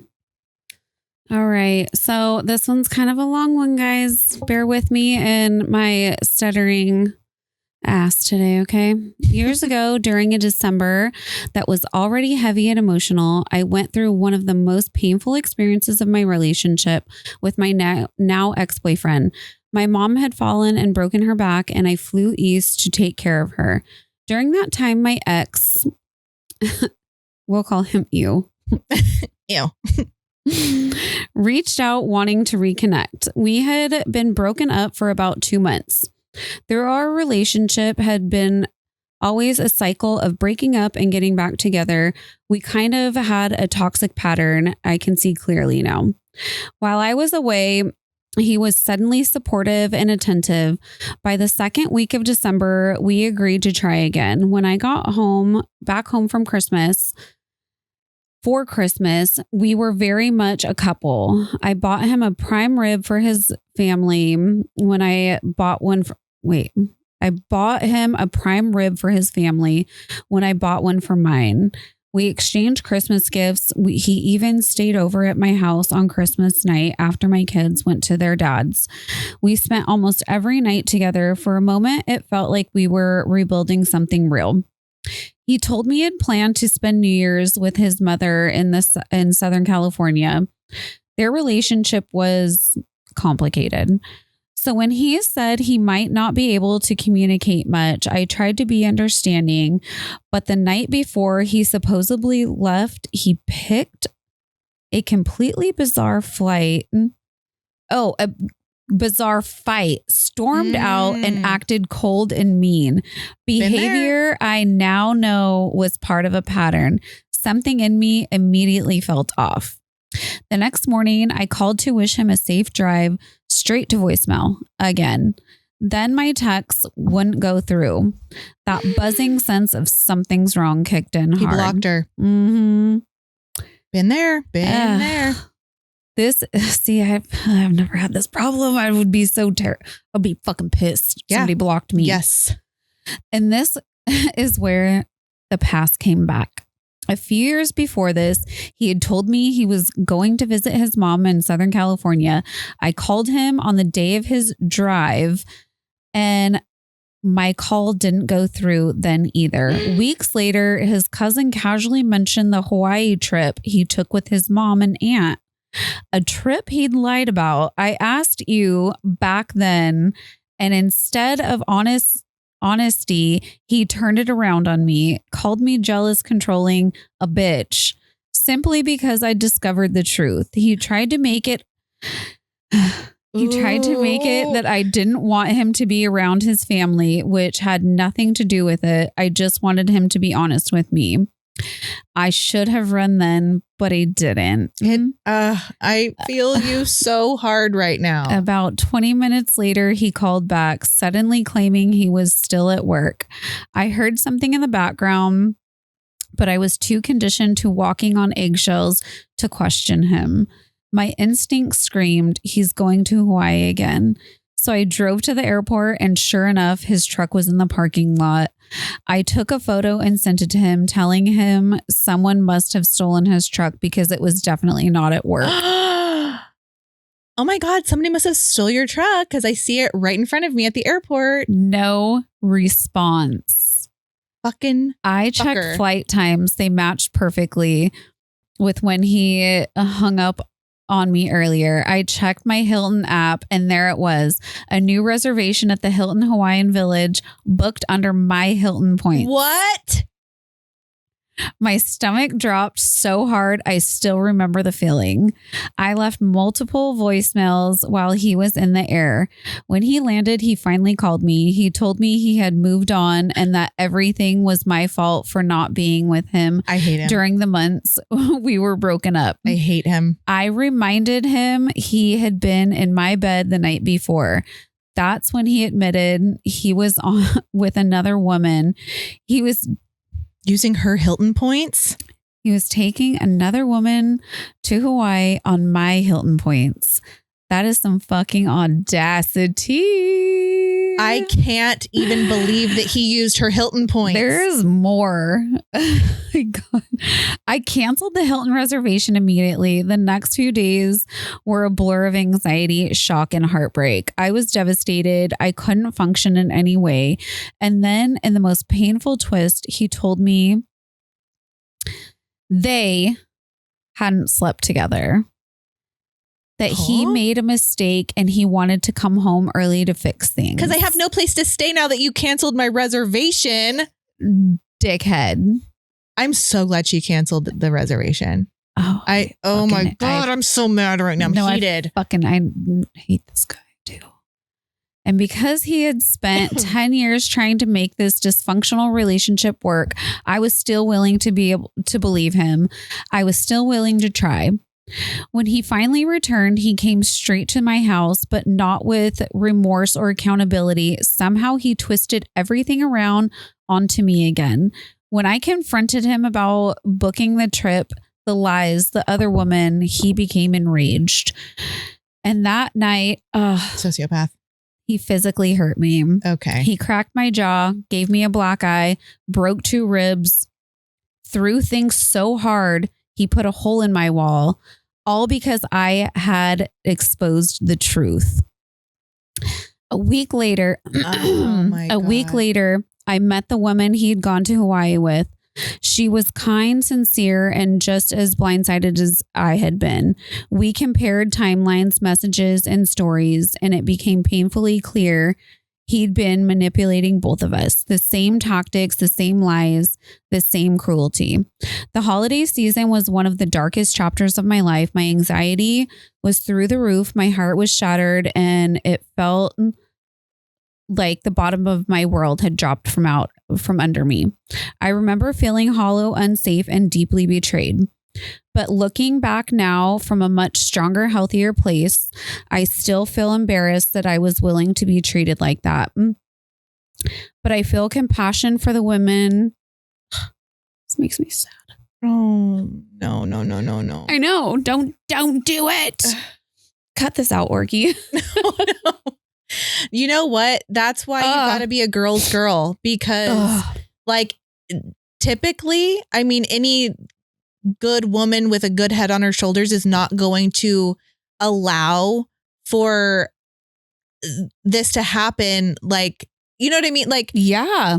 All right. So this one's kind of a long one, guys. Bear with me and my stuttering ass today, okay? Years ago, during a December that was already heavy and emotional, I went through one of the most painful experiences of my relationship with my now ex-boyfriend. My mom had fallen and broken her back, and I flew east to take care of her. During that time, my ex, we'll call him Ew.
Ew.
Reached out wanting to reconnect. We had been broken up for about 2 months. Through our relationship had been always a cycle of breaking up and getting back together. We kind of had a toxic pattern. I can see clearly now. While I was away, he was suddenly supportive and attentive. By the second week of December, we agreed to try again. When I got back home from for Christmas, we were very much a couple. I bought him a prime rib for his family when I bought one I bought him a prime rib for his family when I bought one for mine. We exchanged Christmas gifts. He even stayed over at my house on Christmas night after my kids went to their dad's. We spent almost every night together. For a moment, it felt like we were rebuilding something real. He told me he had planned to spend New Year's with his mother in Southern California. Their relationship was complicated. So when he said he might not be able to communicate much, I tried to be understanding. But the night before he supposedly left, he picked a completely bizarre flight. Oh, a bizarre fight, stormed out and acted cold and mean. Behavior I now know was part of a pattern. Something in me immediately felt off. The next morning, I called to wish him a safe drive, straight to voicemail again. Then my texts wouldn't go through. That buzzing sense of something's wrong kicked in hard.
He blocked her.
Mm-hmm.
Been there.
I've never had this problem. I would be I'd be fucking pissed.
Yeah.
Somebody blocked me.
Yes.
And this is where the past came back. A few years before this, he had told me he was going to visit his mom in Southern California. I called him on the day of his drive, and my call didn't go through then either. Weeks later, his cousin casually mentioned the Hawaii trip he took with his mom and aunt, a trip he'd lied about. I asked you back then, and instead of honesty, he turned it around on me, called me jealous, controlling, a bitch. simply because I discovered the truth. He tried to make it that I didn't want him to be around his family, which had nothing to do with it. I just wanted him to be honest with me. I should have run then, but I didn't.
I feel you so hard right now.
About 20 minutes later, he called back, suddenly claiming he was still at work. I heard something in the background, but I was too conditioned to walking on eggshells to question him. My instinct screamed, he's going to Hawaii again. So I drove to the airport, and sure enough, his truck was in the parking lot. I took a photo and sent it to him, telling him someone must have stolen his truck because it was definitely not at work.
Oh my God, somebody must have stole your truck because I see it right in front of me at the airport.
No response.
Fucking
I checked
fucker.
flight times. They matched perfectly with when he hung up on me earlier. I checked my Hilton app, and there it was. A new reservation at the Hilton Hawaiian Village booked under my Hilton points.
What?
My stomach dropped so hard, I still remember the feeling. I left multiple voicemails while he was in the air. When he landed, he finally called me. He told me he had moved on and that everything was my fault for not being with him.
I hate him.
During the months we were broken up.
I hate him.
I reminded him he had been in my bed the night before. That's when he admitted he was on with another woman. He was
using her Hilton points.
He was taking another woman to Hawaii on my Hilton points. That is some fucking audacity.
I can't even believe that he used her Hilton points.
There is more. Oh my God. I canceled the Hilton reservation immediately. The next few days were a blur of anxiety, shock, and heartbreak. I was devastated. I couldn't function in any way. And then in the most painful twist, he told me they hadn't slept together. That he made a mistake and he wanted to come home early to fix things.
Because I have no place to stay now that you canceled my reservation.
Dickhead.
I'm so glad she canceled the reservation.
Oh
my God, I'm so mad right now. I'm heated.
I hate this guy too. And because he had spent 10 years trying to make this dysfunctional relationship work, I was still willing to be able to believe him. I was still willing to try. When he finally returned, he came straight to my house, but not with remorse or accountability. Somehow he twisted everything around onto me again. When I confronted him about booking the trip, the lies, the other woman, he became enraged. And that night,
sociopath.
He physically hurt me.
Okay.
He cracked my jaw, gave me a black eye, broke 2 ribs, threw things so hard, he put a hole in my wall. All because I had exposed the truth. A week later, I met the woman he'd gone to Hawaii with. She was kind, sincere, and just as blindsided as I had been. We compared timelines, messages, and stories, and it became painfully clear he'd been manipulating both of us. The same tactics, the same lies, the same cruelty. The holiday season was one of the darkest chapters of my life. My anxiety was through the roof. My heart was shattered, and it felt like the bottom of my world had dropped from under me. I remember feeling hollow, unsafe, and deeply betrayed. But looking back now from a much stronger, healthier place, I still feel embarrassed that I was willing to be treated like that. But I feel compassion for the women. This makes me sad.
Oh, no.
I know. Don't do it. Cut this out, Orky.
No. You know what? That's why you gotta be a girl's girl, because like typically, I mean, any good woman with a good head on her shoulders is not going to allow for this to happen. Like, you know what I mean? Like,
yeah,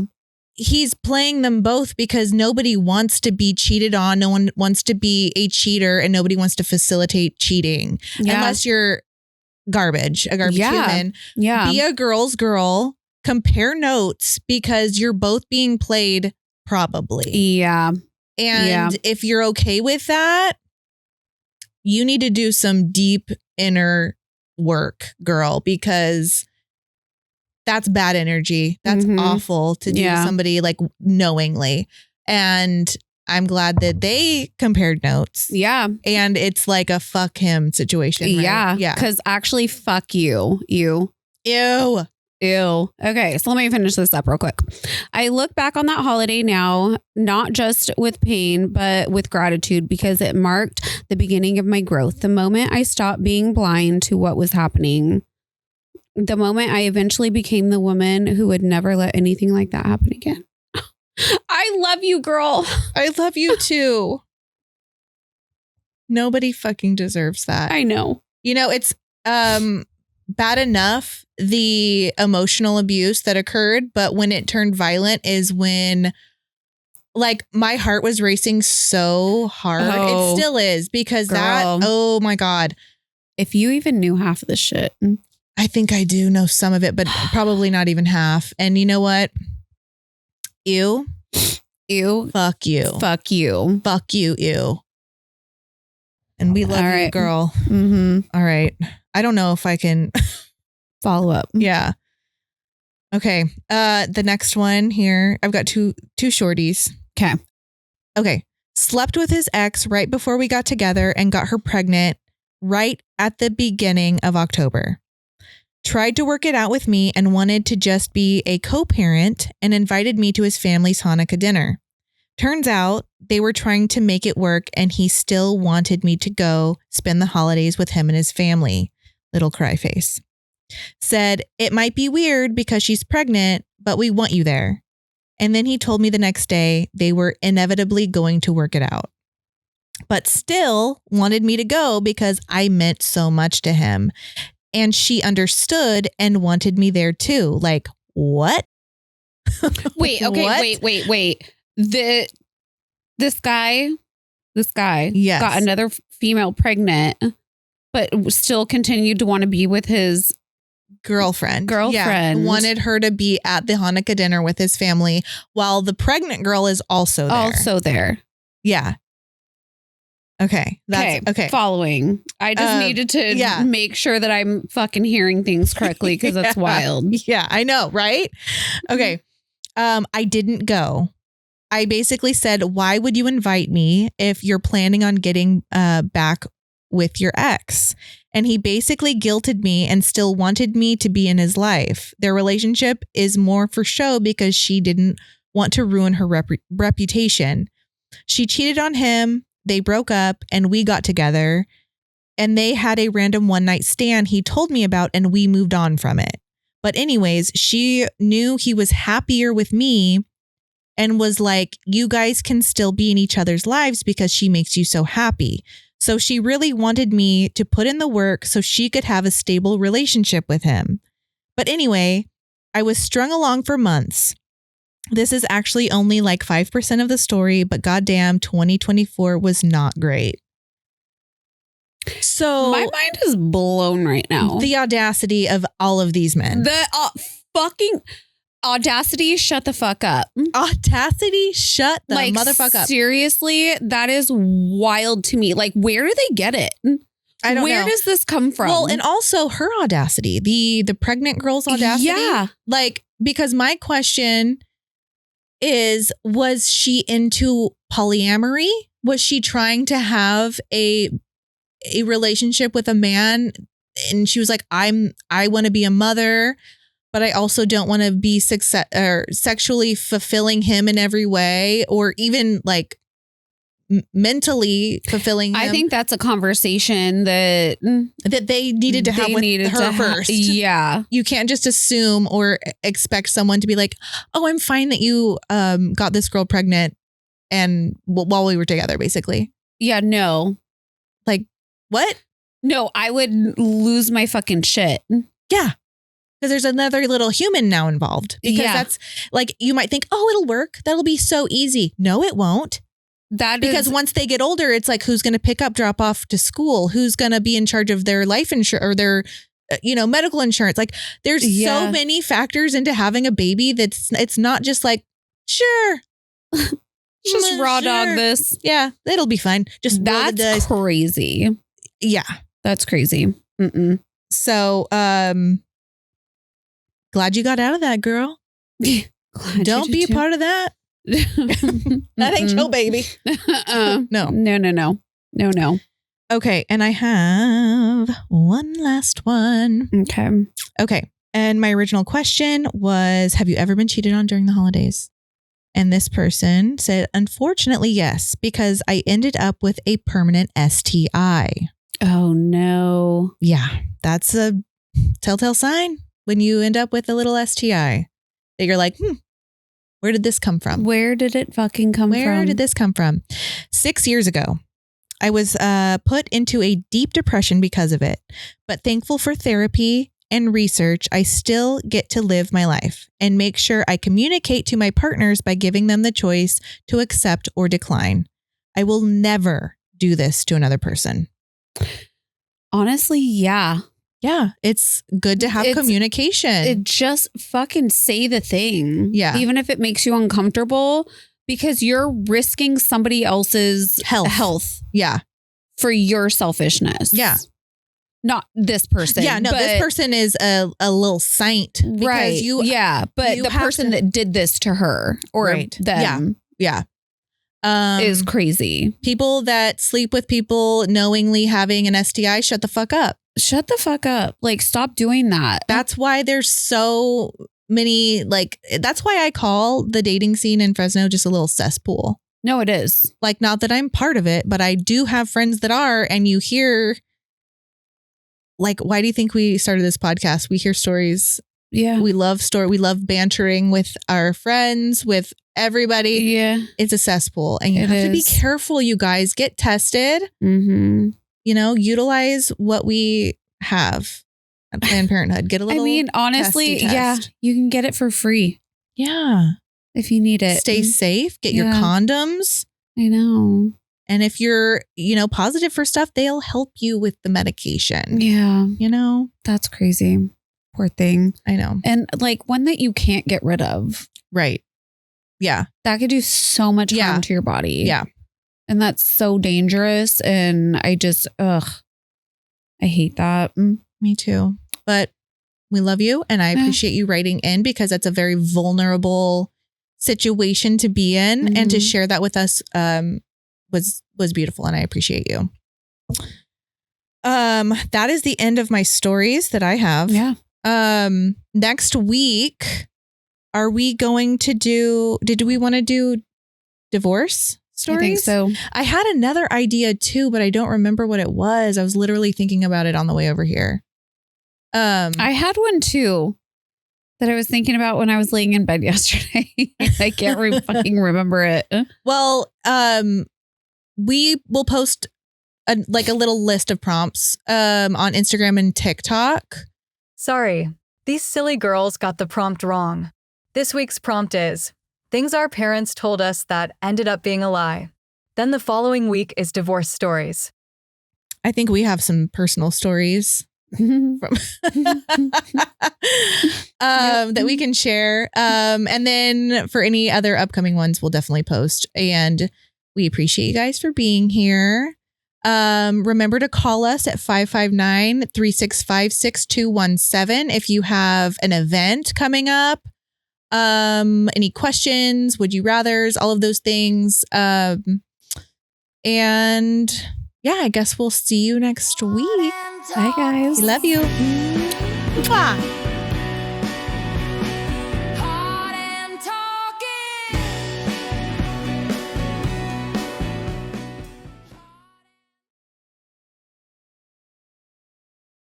he's playing them both because nobody wants to be cheated on. No one wants to be a cheater, and nobody wants to facilitate cheating unless you're a garbage human.
Yeah.
Be a girl's girl, compare notes, because you're both being played probably.
Yeah.
And if you're okay with that, you need to do some deep inner work, girl, because that's bad energy. That's awful to do to somebody like knowingly. And I'm glad that they compared notes.
Yeah.
And it's like a fuck him situation. Right?
Yeah.
Yeah.
Because actually, fuck you.
Ew.
Okay, so let me finish this up real quick. I look back on that holiday now, not just with pain, but with gratitude, because it marked the beginning of my growth. The moment I stopped being blind to what was happening. The moment I eventually became the woman who would never let anything like that happen again. I love you, girl.
I love you too. Nobody fucking deserves that.
I know.
You know, it's bad enough the emotional abuse that occurred, but when it turned violent is when like my heart was racing so hard.
Oh,
it still is because
girl.
oh my God.
If you even knew half of the shit.
I think I do know some of it, but probably not even half. And you know what? Ew. Fuck you.
Fuck you.
Fuck you. Ew. And we love
All
you,
right.
girl. All right. I don't know if I can
follow up.
Yeah. Okay. The next one here. I've got two shorties. Okay. Slept with his ex right before we got together and got her pregnant right at the beginning of October. Tried to work it out with me and wanted to just be a co-parent and invited me to his family's Hanukkah dinner. Turns out they were trying to make it work and he still wanted me to go spend the holidays with him and his family. Little cry face. Said it might be weird because she's pregnant, but we want you there. And then he told me the next day they were inevitably going to work it out. But still wanted me to go because I meant so much to him. And she understood and wanted me there too. Like, what?
Wait, okay,
What?
wait. This guy
Yes.
got another female pregnant, but still continued to want to be with his
girlfriend.
Yeah,
wanted her to be at the Hanukkah dinner with his family while the pregnant girl is also there. Yeah. Okay. That's okay.
Following. I just needed to make sure that I'm fucking hearing things correctly because that's wild.
Yeah, I know, right? Okay. I didn't go. I basically said, why would you invite me if you're planning on getting back with your ex? And he basically guilted me and still wanted me to be in his life. Their relationship is more for show because she didn't want to ruin her reputation. She cheated on him. They broke up and we got together and they had a random one night stand he told me about and we moved on from it. But anyways, she knew he was happier with me and was like, you guys can still be in each other's lives because she makes you so happy. So she really wanted me to put in the work so she could have a stable relationship with him. But anyway, I was strung along for months. This is actually only like 5% of the story, but goddamn, 2024 was not great. So
my mind is blown right now.
The audacity of all of these men.
The fucking audacity, shut the fuck up.
Audacity, shut the motherfucker up.
Seriously, that is wild to me. Like, where do they get it?
I don't know.
Where does this come from?
Well, and also her audacity, the pregnant girl's audacity.
Yeah.
Like, because my question is, was she into polyamory? Was she trying to have a relationship with a man? And she was like, I want to be a mother, but I also don't want to be sexually fulfilling him in every way, or even like mentally fulfilling him.
I think that's a conversation that
they needed to have with her first.
Yeah.
You can't just assume or expect someone to be like, oh, I'm fine that you got this girl pregnant and while we were together, basically.
Yeah, no.
Like, what?
No, I would lose my fucking shit.
Yeah. Because there's another little human now involved. Because that's like, you might think, oh, it'll work. That'll be so easy. No, it won't. Because once they get older, it's like, who's going to pick up, drop off to school? Who's going to be in charge of their life insurance or their, medical insurance? Like, there's so many factors into having a baby it's not just like, sure.
Just raw dog this.
Yeah, it'll be fine. Just roll the dice.
That's crazy.
Yeah.
That's crazy. Mm-mm.
So, glad you got out of that, girl. Don't be a part of that. That ain't your baby.
No.
Okay, and I have one last one. Okay. And my original question was, have you ever been cheated on during the holidays? And this person said, unfortunately, yes, because I ended up with a permanent STI.
Oh, no.
Yeah, that's a telltale sign when you end up with a little STI that you're like, where did this come from?
Where did it fucking come from?
Where did this come from? 6 years ago, I was put into a deep depression because of it, but thankful for therapy and research, I still get to live my life and make sure I communicate to my partners by giving them the choice to accept or decline. I will never do this to another person.
Honestly, yeah.
Yeah, it's good to have communication.
Just fucking say the thing.
Yeah.
Even if it makes you uncomfortable, because you're risking somebody else's health.
Yeah.
For your selfishness.
Yeah.
Not this person.
Yeah, no, this person is a little saint.
Right. But the person that did this to her or them.
Yeah.
Is crazy.
People that sleep with people knowingly having an STI, shut the fuck up.
Shut the fuck up. Like, stop doing that.
That's why there's so many, that's why I call the dating scene in Fresno just a little cesspool.
No, it is.
Like, not that I'm part of it, but I do have friends that are, and you hear, why do you think we started this podcast? We hear stories.
Yeah.
We love We love bantering with our friends, with everybody.
Yeah.
It's a cesspool, and you have to be careful, you guys. Get tested.
Mm-hmm.
Utilize what we have at Planned Parenthood. Get a little
honestly,
test.
Yeah, you can get it for free.
Yeah.
If you need it.
Stay safe. Get your condoms.
I know.
And if you're, positive for stuff, they'll help you with the medication.
Yeah.
That's
crazy. Poor thing.
I know.
And one that you can't get rid of.
Right. Yeah.
That could do so much harm to your body.
Yeah.
And that's so dangerous. And I just, I hate that.
Me too. But we love you. And I appreciate you writing in, because that's a very vulnerable situation to be in. Mm-hmm. And to share that with us was beautiful. And I appreciate you. That is the end of my stories that I have.
Yeah.
Next week, are we going to did we want to do divorce stories?
I think so.
I had another idea too, but I don't remember what it was. I was literally thinking about it on the way over here.
I had one too that I was thinking about when I was laying in bed yesterday. I can't fucking remember it.
Well, we will post a little list of prompts on Instagram and TikTok.
Sorry, these silly girls got the prompt wrong. This week's prompt is things our parents told us that ended up being a lie. Then the following week is divorce stories.
I think we have some personal stories that we can share. And then for any other upcoming ones, we'll definitely post. And we appreciate you guys for being here. Remember to call us at 559-365-6217 if you have an event coming up. Any questions, would you rathers, all of those things. And yeah, I guess we'll see you next week.
Bye, guys.
We love you. Mwah.